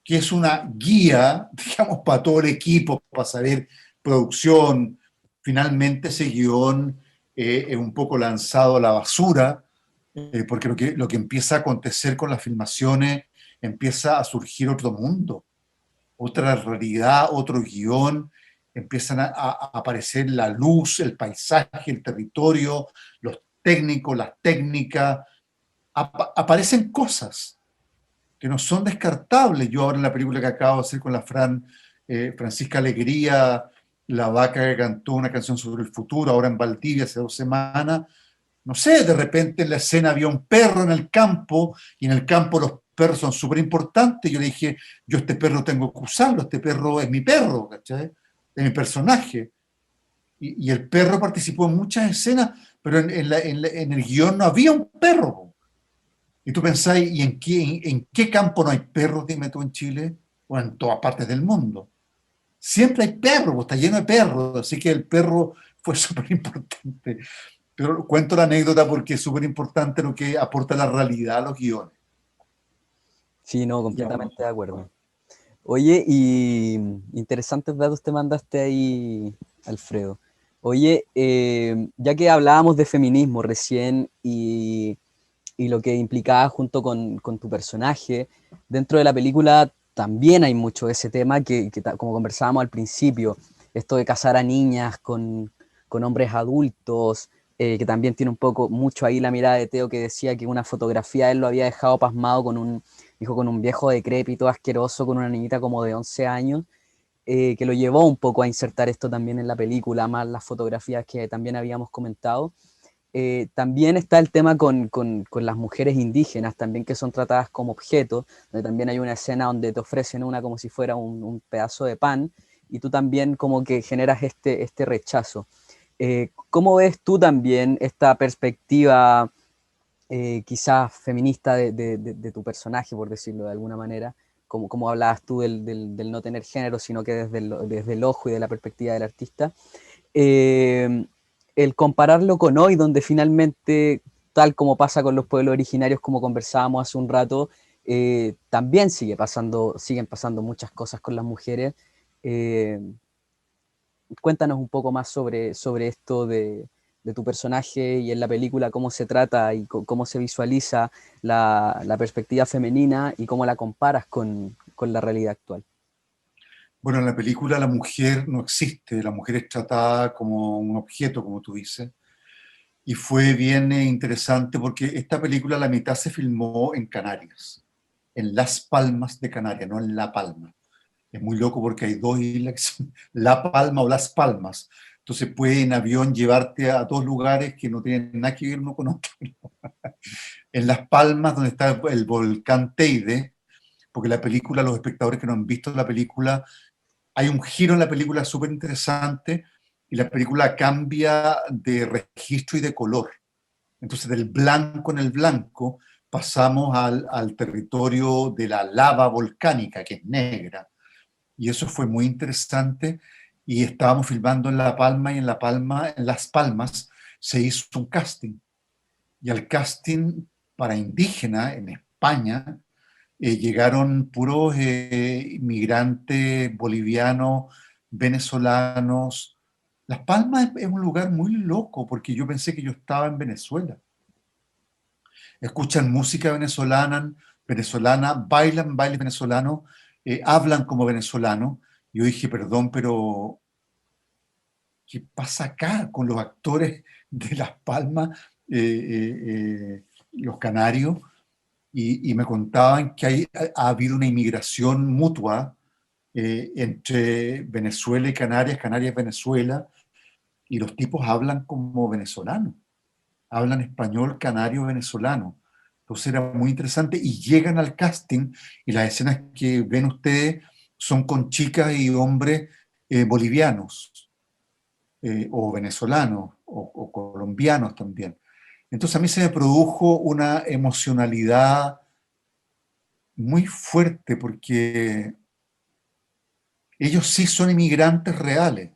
que es una guía, digamos, para todo el equipo, para saber producción. Finalmente ese guión es un poco lanzado a la basura, porque lo que empieza a acontecer con las filmaciones, empieza a surgir otro mundo, otra realidad, otro guión, empiezan a aparecer la luz, el paisaje, el territorio, los técnicos, las técnicas, aparecen cosas que no son descartables. Yo ahora en la película que acabo de hacer con la Francisca Alegría, la vaca que cantó una canción sobre el futuro, ahora en Valdivia hace 2 semanas, no sé, de repente en la escena había un perro en el campo y en el campo los perros son súper importantes. Yo le dije, yo este perro tengo que usarlo, este perro es mi perro, ¿cachai? Es mi personaje. Y el perro participó en muchas escenas, pero en el guión no había un perro. Y tú pensáis, ¿y en qué campo no hay perros, dime tú, en Chile? O en todas partes del mundo. Siempre hay perros, está lleno de perros, así que el perro fue súper importante. Pero cuento la anécdota porque es súper importante lo que aporta la realidad a los guiones. Sí, no, completamente de acuerdo. Oye, y interesantes datos te mandaste ahí, Alfredo. Oye, ya que hablábamos de feminismo recién y lo que implicaba junto con tu personaje, dentro de la película también hay mucho de ese tema como conversábamos al principio, esto de casar a niñas con hombres adultos, que también tiene un poco, mucho ahí la mirada de Teo que decía que una fotografía él lo había dejado pasmado dijo, con un viejo decrépito, asqueroso, con una niñita como de 11 años, que lo llevó un poco a insertar esto también en la película, más las fotografías que también habíamos comentado. También está el tema con las mujeres indígenas, también que son tratadas como objetos, donde también hay una escena donde te ofrecen una como si fuera un pedazo de pan, y tú también como que generas este rechazo. ¿Cómo ves tú también esta perspectiva quizás feminista de tu personaje, por decirlo de alguna manera? Como hablabas tú del no tener género, sino que desde el ojo y de la perspectiva del artista. Eh, el compararlo con hoy, donde finalmente tal como pasa con los pueblos originarios, como conversábamos hace un rato, también siguen pasando muchas cosas con las mujeres. Eh, Cuéntanos un poco más sobre esto de tu personaje y en la película, cómo se trata y cómo se visualiza la perspectiva femenina y cómo la comparas con la realidad actual. Bueno, en la película la mujer no existe, la mujer es tratada como un objeto, como tú dices, y fue bien interesante porque esta película la mitad se filmó en Canarias, en Las Palmas de Canarias, no en La Palma. Es muy loco porque hay dos islas que son La Palma o Las Palmas. Entonces puede en avión llevarte a dos lugares que no tienen nada que ver uno con otro. En Las Palmas, donde está el volcán Teide, porque la película, los espectadores que no han visto la película, hay un giro en la película súper interesante y la película cambia de registro y de color. Entonces, del blanco en el blanco pasamos al territorio de la lava volcánica, que es negra. Y eso fue muy interesante. Y estábamos filmando en La Palma y en La Palma, en Las Palmas, se hizo un casting. Y al casting para indígena en España llegaron puros inmigrantes bolivianos, venezolanos. Las Palmas es un lugar muy loco porque yo pensé que yo estaba en Venezuela. Escuchan música venezolana, bailan bailes venezolanos, hablan como venezolanos. Yo dije, perdón, pero ¿qué pasa acá con los actores de Las Palmas, los canarios? Y me contaban que ha habido una inmigración mutua entre Venezuela y Canarias, Canarias-Venezuela, y los tipos hablan como venezolanos, hablan español canario venezolano. Entonces era muy interesante y llegan al casting y las escenas que ven ustedes son con chicas y hombres bolivianos o venezolanos o colombianos también. Entonces a mí se me produjo una emocionalidad muy fuerte porque ellos sí son inmigrantes reales.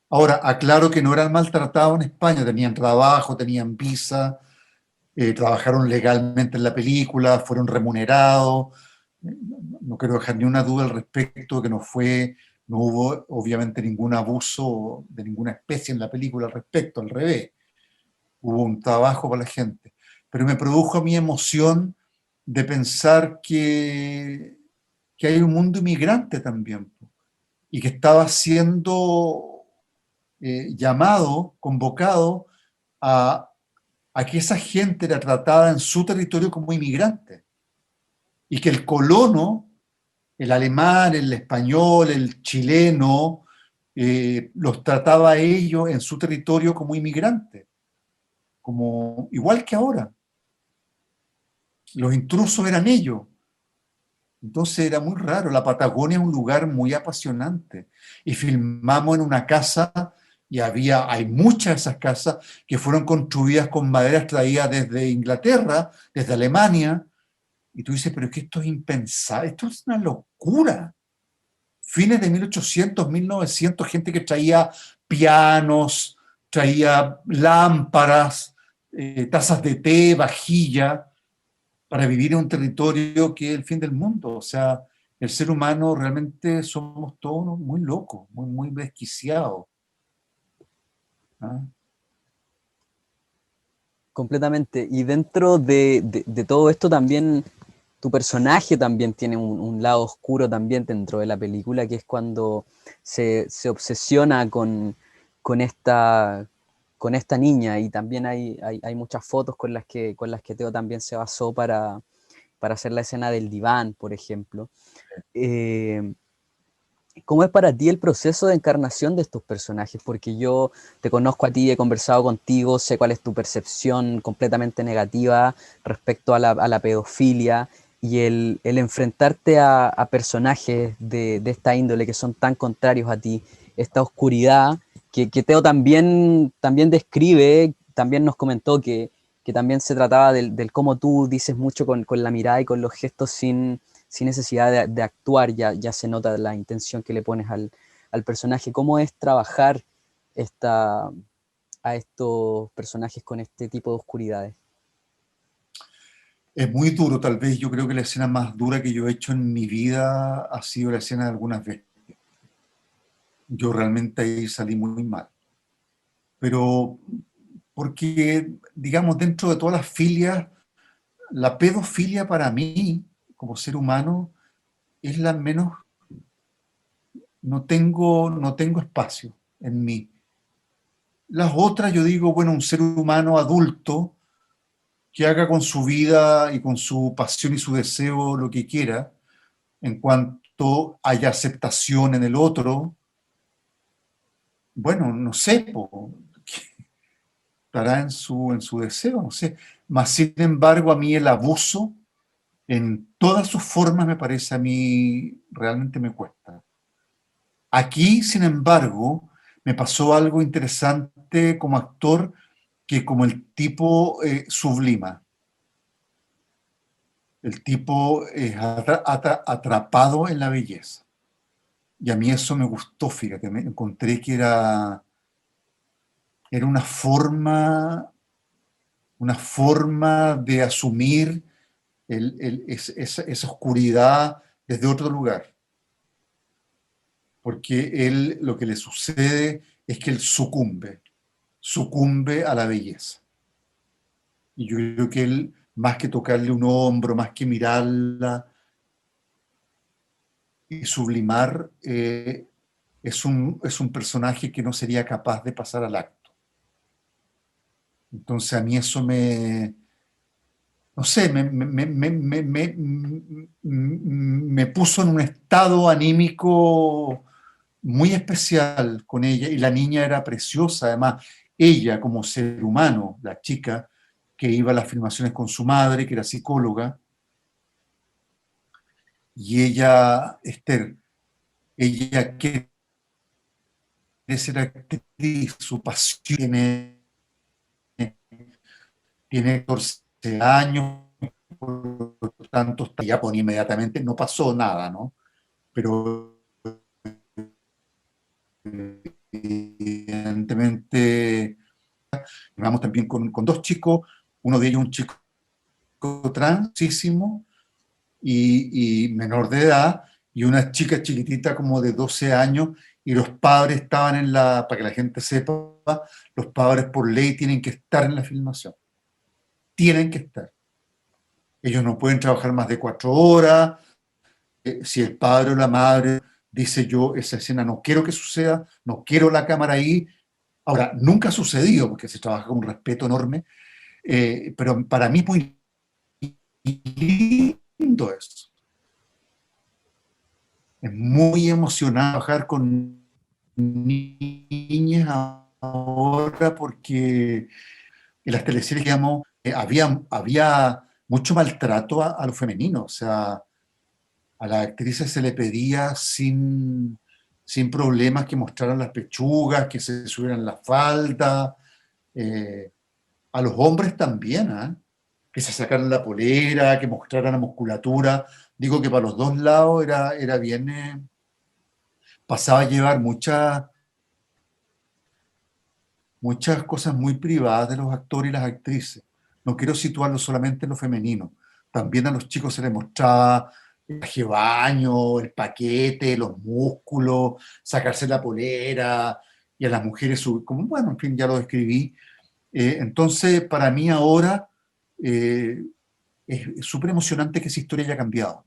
Ahora, aclaro que no eran maltratados en España, tenían trabajo, tenían visa, trabajaron legalmente en la película, fueron remunerados. No quiero dejar ni una duda al respecto de que no hubo obviamente ningún abuso de ninguna especie en la película al respecto, al revés. Hubo un trabajo para la gente. Pero me produjo a mí emoción de pensar que hay un mundo inmigrante también y que estaba siendo llamado, convocado a, a que esa gente era tratada en su territorio como inmigrante y que el colono, el alemán, el español, el chileno, los trataba a ellos en su territorio como inmigrantes, como, igual que ahora. Los intrusos eran ellos. Entonces era muy raro. La Patagonia es un lugar muy apasionante. Y filmamos en una casa y hay muchas de esas casas que fueron construidas con maderas traídas desde Inglaterra, desde Alemania. Y tú dices, pero es que esto es impensable, esto es una locura. Fines de 1800, 1900, gente que traía pianos, traía lámparas, tazas de té, vajilla para vivir en un territorio que es el fin del mundo. O sea, el ser humano realmente somos todos muy locos, muy, muy desquiciados. ¿Ah? Completamente. Y dentro de todo esto también, tu personaje también tiene un lado oscuro también dentro de la película, que es cuando se obsesiona con esta, con esta niña. Y también hay muchas fotos con las que Teo también se basó para hacer la escena del diván, por ejemplo. Eh, ¿Cómo es para ti el proceso de encarnación de estos personajes? Porque yo te conozco a ti, he conversado contigo, sé cuál es tu percepción completamente negativa respecto a la pedofilia y el enfrentarte a personajes de esta índole que son tan contrarios a ti, esta oscuridad que Teo también describe, también nos comentó que también se trataba del cómo tú dices mucho con la mirada y con los gestos sin necesidad de actuar, ya se nota la intención que le pones al personaje. ¿Cómo es trabajar esta, a estos personajes con este tipo de oscuridades? Es muy duro, tal vez yo creo que la escena más dura que yo he hecho en mi vida ha sido la escena de algunas veces. Yo realmente ahí salí muy mal. Pero porque, digamos, dentro de todas las filias, la pedofilia para mí, como ser humano, es la menos, no tengo espacio en mí. Las otras, yo digo, bueno, un ser humano adulto que haga con su vida y con su pasión y su deseo lo que quiera, en cuanto haya aceptación en el otro, bueno, no sé, estará en su deseo, no sé. Mas, sin embargo, a mí el abuso, en todas sus formas, me parece a mí, realmente me cuesta. Aquí, sin embargo, me pasó algo interesante como actor, que como el tipo sublima, el tipo es atrapado en la belleza. Y a mí eso me gustó, fíjate, me encontré que era una forma de asumir esa oscuridad desde otro lugar. Porque él, lo que le sucede es que él sucumbe a la belleza. Y yo creo que él, más que tocarle un hombro, más que mirarla y sublimar, es un personaje que no sería capaz de pasar al acto. Entonces a mí eso no sé, me puso en un estado anímico muy especial con ella, y la niña era preciosa, además, ella como ser humano, la chica que iba a las filmaciones con su madre, que era psicóloga, y ella, Esther, ella quiere ser actriz, su pasión tiene 14 años, por lo tanto, ya pone inmediatamente, no pasó nada, ¿no? Pero evidentemente, vamos también con dos chicos, uno de ellos un chico transísimo y menor de edad, y una chica chiquitita como de 12 años, y los padres estaban para que la gente sepa, los padres por ley tienen que estar en la filmación, tienen que estar. Ellos no pueden trabajar más de 4 horas. Si el padre o la madre dice yo esa escena no quiero que suceda, no quiero la cámara ahí. Ahora, nunca ha sucedido porque se trabaja con un respeto enorme, pero para mí es muy lindo eso. Es muy emocionante trabajar con niñas ahora porque en las teleseries, digamos, había mucho maltrato a lo femenino. O sea, a las actrices se le pedía sin problemas que mostraran las pechugas, que se subieran la falda. A los hombres también, ¿eh? Que se sacaran la polera, que mostraran la musculatura. Digo que para los dos lados era bien, pasaba a llevar muchas cosas muy privadas de los actores y las actrices. No quiero situarlo solamente en lo femenino. También a los chicos se les mostraba el traje de baño, el paquete, los músculos, sacarse la polera, y a las mujeres, como bueno, en fin, ya lo describí. Entonces, para mí ahora es súper emocionante que esa historia haya cambiado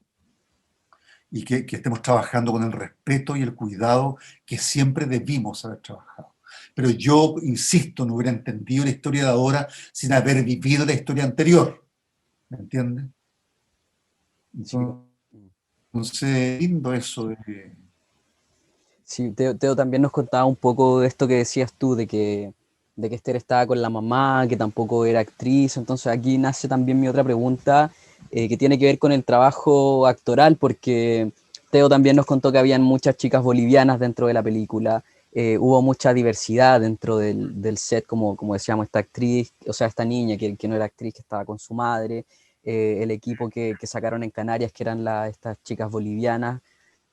y que estemos trabajando con el respeto y el cuidado que siempre debimos haber trabajado. Pero yo, insisto, no hubiera entendido la historia de ahora sin haber vivido la historia anterior. ¿Me entiendes? Sí, Entonces, lindo eso de... sí, Teo también nos contaba un poco de esto que decías tú, de que Esther estaba con la mamá, que tampoco era actriz. Entonces aquí nace también mi otra pregunta, que tiene que ver con el trabajo actoral, porque Teo también nos contó que habían muchas chicas bolivianas dentro de la película. Hubo mucha diversidad dentro del set, como decíamos, esta actriz, o sea, esta niña que no era actriz, que estaba con su madre, el equipo que sacaron en Canarias, que eran estas chicas bolivianas.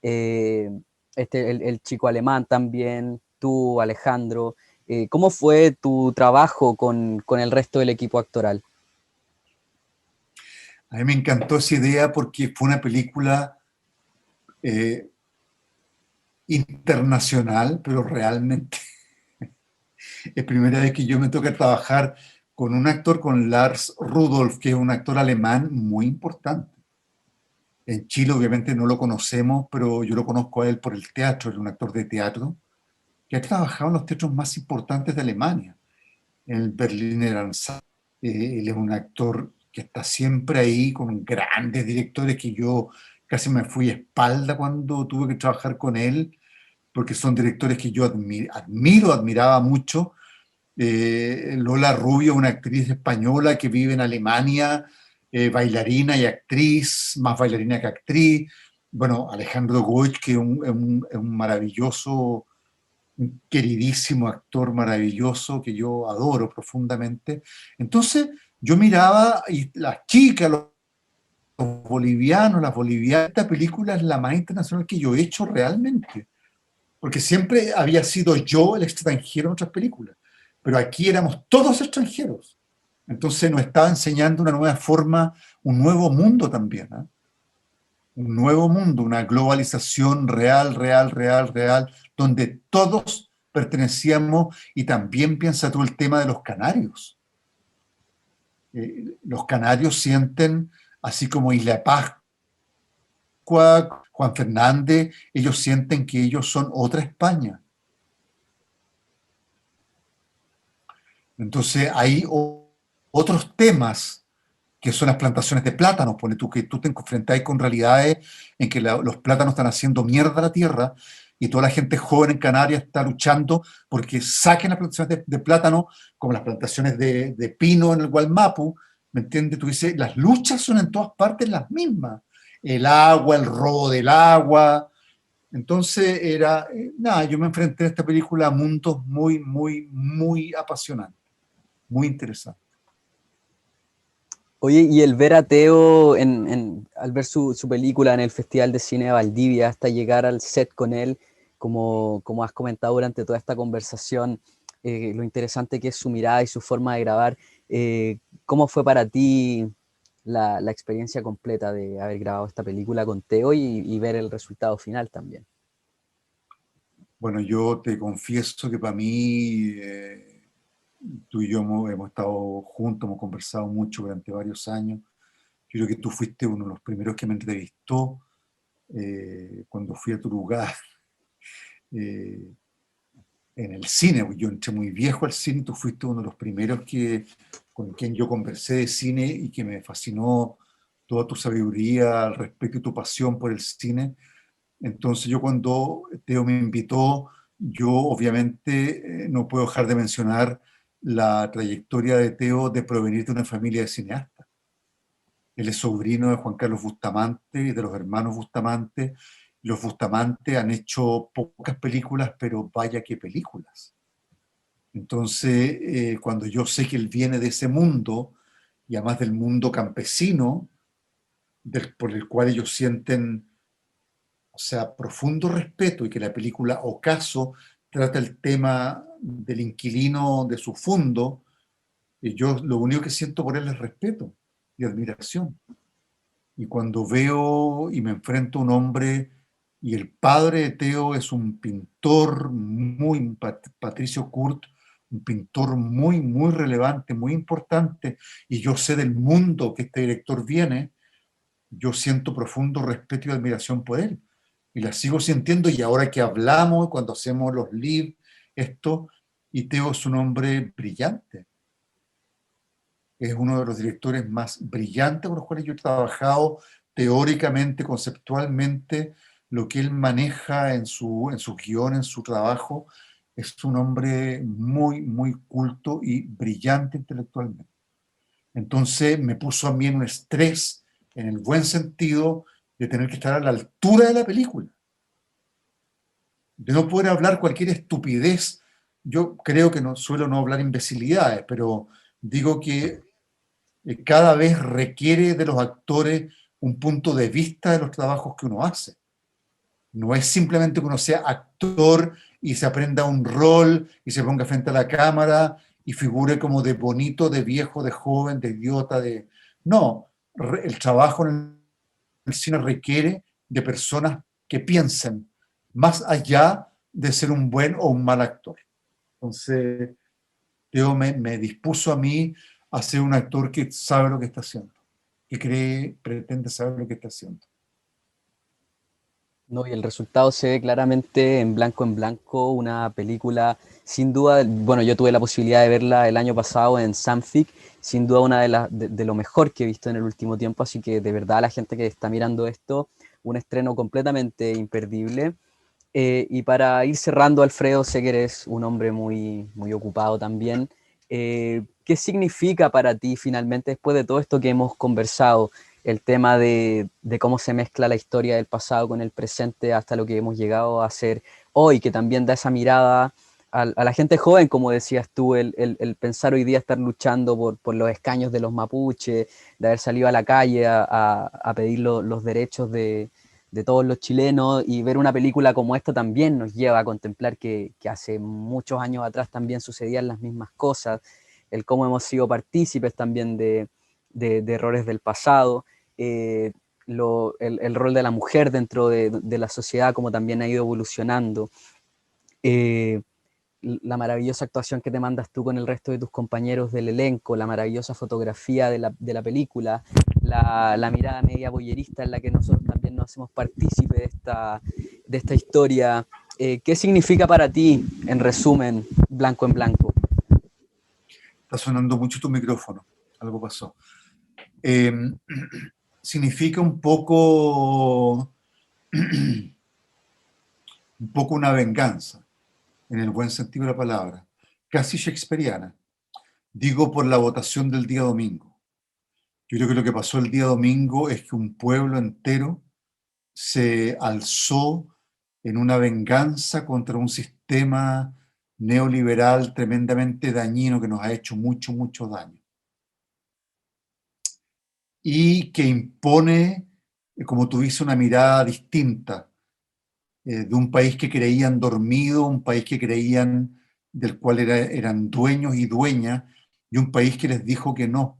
eh, el chico alemán también, tú, Alejandro. ¿Cómo fue tu trabajo con el resto del equipo actoral? A mí me encantó esa idea porque fue una película eh, internacional, pero realmente es primera vez que yo me toca trabajar con un actor, con Lars Rudolph, que es un actor alemán muy importante. En Chile obviamente no lo conocemos, pero yo lo conozco a él por el teatro, es un actor de teatro que ha trabajado en los teatros más importantes de Alemania, en el Berliner Ensemble. Él es un actor que está siempre ahí con grandes directores que yo casi me fui a espalda cuando tuve que trabajar con él, porque son directores que yo admiraba mucho. Lola Rubio, una actriz española que vive en Alemania, bailarina y actriz, más bailarina que actriz. Bueno, Alejandro Goich, que es un maravilloso, un queridísimo actor maravilloso que yo adoro profundamente. Entonces, yo miraba y las chicas, los bolivianos, las bolivianas, esta película es la más internacional que yo he hecho realmente, porque siempre había sido yo el extranjero en otras películas, pero aquí éramos todos extranjeros. Entonces nos estaba enseñando una nueva forma, un nuevo mundo también, ¿eh? Un nuevo mundo, una globalización real, real, real, real, donde todos pertenecíamos. Y también piensa tú el tema de los canarios. Los canarios sienten, así como Isla Pascua, Juan Fernández, ellos sienten que ellos son otra España. Entonces hay otros temas que son las plantaciones de plátanos. Pone tú que tú te enfrentas con realidades en que los plátanos están haciendo mierda a la tierra y toda la gente joven en Canarias está luchando porque saquen las plantaciones de plátano, como las plantaciones de pino en el Gualmapu. ¿Me entiendes? Tú dices, las luchas son en todas partes las mismas. El agua, el robo del agua. Entonces era, nada, yo me enfrenté a esta película a mundos muy, muy, muy apasionantes, muy interesantes. Oye, y el ver a Teo al ver su película en el Festival de Cine de Valdivia, hasta llegar al set con él, como has comentado durante toda esta conversación, lo interesante que es su mirada y su forma de grabar, ¿cómo fue para ti la experiencia completa de haber grabado esta película con Teo y ver el resultado final también? Bueno, yo te confieso que para mí, tú y yo hemos estado juntos, hemos conversado mucho durante varios años. Yo creo que tú fuiste uno de los primeros que me entrevistó cuando fui a tu lugar eh, en el cine. Yo entré muy viejo al cine, tú fuiste uno de los primeros con quien yo conversé de cine y que me fascinó toda tu sabiduría al respecto y tu pasión por el cine. Entonces yo cuando Teo me invitó, yo obviamente no puedo dejar de mencionar la trayectoria de Teo de provenir de una familia de cineastas. Él es sobrino de Juan Carlos Bustamante y de los hermanos Bustamante. Los Bustamante han hecho pocas películas, pero vaya qué películas. Entonces, cuando yo sé que él viene de ese mundo, y además del mundo campesino, por el cual ellos sienten, o sea, profundo respeto, y que la película Ocaso trata el tema del inquilino de su fondo, y yo lo único que siento por él es respeto y admiración. Y cuando veo y me enfrento a un hombre, y el padre de Teo es un pintor muy, Patricio Kurt, un pintor muy, muy relevante, muy importante, y yo sé del mundo que este director viene, yo siento profundo respeto y admiración por él. Y la sigo sintiendo, y ahora que hablamos, cuando hacemos los live, esto, y Teo es un hombre brillante. Es uno de los directores más brillantes con los cuales yo he trabajado teóricamente, conceptualmente, lo que él maneja en su guión, en su trabajo. Es un hombre muy, muy culto y brillante intelectualmente. Entonces me puso a mí en un estrés, en el buen sentido, de tener que estar a la altura de la película, de no poder hablar cualquier estupidez. Yo creo que no suelo no hablar imbecilidades, pero digo que cada vez requiere de los actores un punto de vista de los trabajos que uno hace. No es simplemente que uno sea actor y se aprenda un rol y se ponga frente a la cámara y figure como de bonito, de viejo, de joven, de idiota, de... No, el trabajo en el cine requiere de personas que piensen más allá de ser un buen o un mal actor. Entonces, Dios me dispuso a mí a ser un actor que sabe lo que está haciendo, que cree, pretende saber lo que está haciendo. No, y el resultado se ve claramente en blanco, una película, sin duda, bueno, yo tuve la posibilidad de verla el año pasado en Samfic, sin duda una de lo mejor que he visto en el último tiempo, así que de verdad la gente que está mirando esto, un estreno completamente imperdible. Y para ir cerrando, Alfredo, sé que eres un hombre muy, muy ocupado también. ¿Qué significa para ti finalmente, después de todo esto que hemos conversado, el tema de cómo se mezcla la historia del pasado con el presente hasta lo que hemos llegado a hacer hoy, que también da esa mirada a la gente joven, como decías tú, el pensar hoy día estar luchando por los escaños de los mapuches, de haber salido a la calle a pedir los derechos de todos los chilenos, y ver una película como esta también nos lleva a contemplar que hace muchos años atrás también sucedían las mismas cosas, el cómo hemos sido partícipes también de errores del pasado, eh, el rol de la mujer dentro de la sociedad, como también ha ido evolucionando. Eh, la maravillosa actuación que te mandas tú con el resto de tus compañeros del elenco, la maravillosa fotografía de la película, la mirada media boyerista en la que nosotros también nos hacemos partícipe de esta historia. ¿Qué significa para ti, en resumen, Blanco en Blanco? Está sonando mucho tu micrófono, algo pasó. Eh, significa un poco una venganza, en el buen sentido de la palabra, casi shakespeariana. Digo por la votación del día domingo. Yo creo que lo que pasó el día domingo es que un pueblo entero se alzó en una venganza contra un sistema neoliberal tremendamente dañino que nos ha hecho mucho, mucho daño. Y que impone, como tú dices, una mirada distinta de un país que creían dormido, un país que creían del cual eran dueños y dueñas, y un país que les dijo que no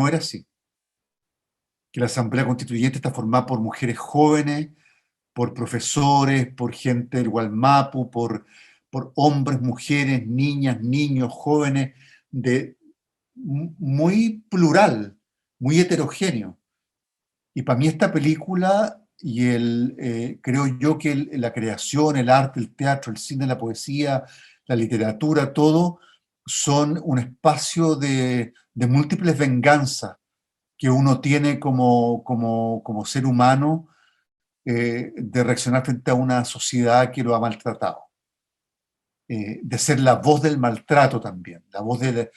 era así, que la Asamblea Constituyente está formada por mujeres jóvenes, por profesores, por gente del Gualmapu, por hombres, mujeres, niñas, niños, jóvenes, de, muy plural, muy heterogéneo. Y para mí esta película y creo yo que la creación, el arte, el teatro, el cine, la poesía, la literatura, todo son un espacio de múltiples venganzas que uno tiene como ser humano, de reaccionar frente a una sociedad que lo ha maltratado. De ser la voz del maltrato también, la voz de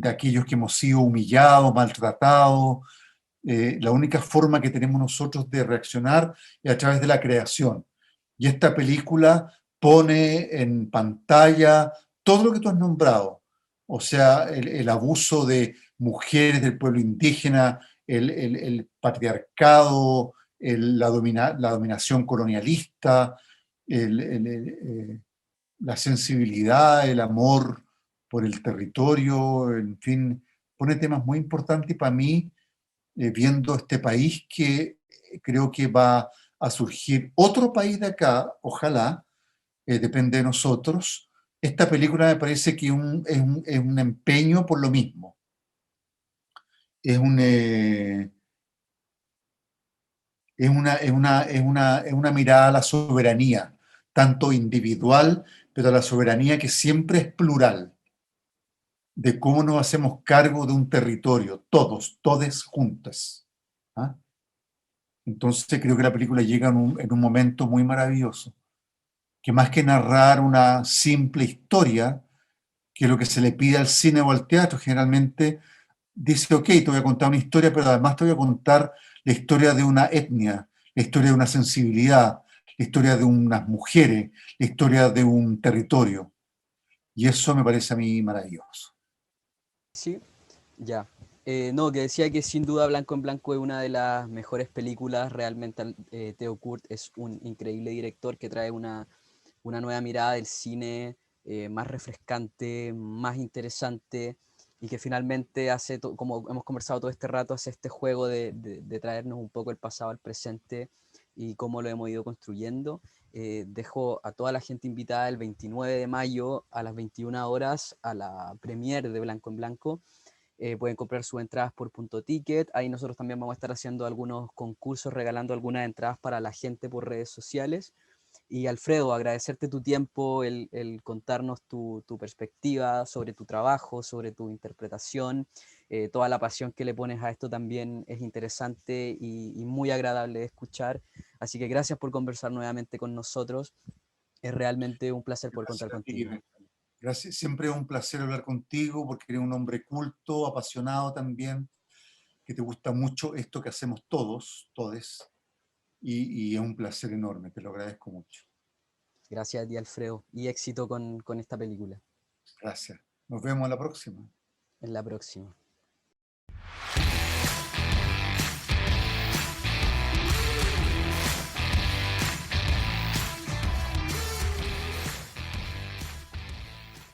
aquellos que hemos sido humillados, maltratados. La única forma que tenemos nosotros de reaccionar es a través de la creación. Y esta película pone en pantalla todo lo que tú has nombrado, o sea, el abuso de mujeres del pueblo indígena, el patriarcado, la dominación colonialista, la sensibilidad, el amor por el territorio, en fin, pone temas muy importantes y para mí, viendo este país que creo que va a surgir otro país de acá, ojalá, depende de nosotros. Esta película me parece que es un empeño por lo mismo. Es, un, es una mirada a la soberanía, tanto individual, pero a la soberanía que siempre es plural, de cómo nos hacemos cargo de un territorio, todos, todes juntas. ¿Ah? Entonces creo que la película llega en un momento muy maravilloso, que más que narrar una simple historia, que es lo que se le pide al cine o al teatro, generalmente dice, ok, te voy a contar una historia, pero además te voy a contar la historia de una etnia, la historia de una sensibilidad, la historia de unas mujeres, la historia de un territorio. Y eso me parece a mí maravilloso. Sí, ya. No, que decía que sin duda Blanco en Blanco es una de las mejores películas. Realmente Theo Kurt es un increíble director que trae una nueva mirada del cine, más refrescante, más interesante, y que finalmente hace, como hemos conversado todo este rato, hace este juego de traernos un poco el pasado al presente y cómo lo hemos ido construyendo. Dejo a toda la gente invitada el 29 de mayo a las 21 horas a la premiere de Blanco en Blanco. Pueden comprar sus entradas por Punto Ticket. Ahí nosotros también vamos a estar haciendo algunos concursos, regalando algunas entradas para la gente por redes sociales. Y Alfredo, agradecerte tu tiempo, el contarnos tu perspectiva sobre tu trabajo, sobre tu interpretación. Toda la pasión que le pones a esto también es interesante y muy agradable de escuchar. Así que gracias por conversar nuevamente con nosotros. Es realmente un placer poder contar Gracias a ti, contigo. Benjamín. Gracias. Siempre es un placer hablar contigo porque eres un hombre culto, apasionado también, que te gusta mucho esto que hacemos todes, y es un placer enorme, te lo agradezco mucho. Gracias a ti, Alfredo, y éxito con esta película. Gracias. Nos vemos a la próxima. En la próxima.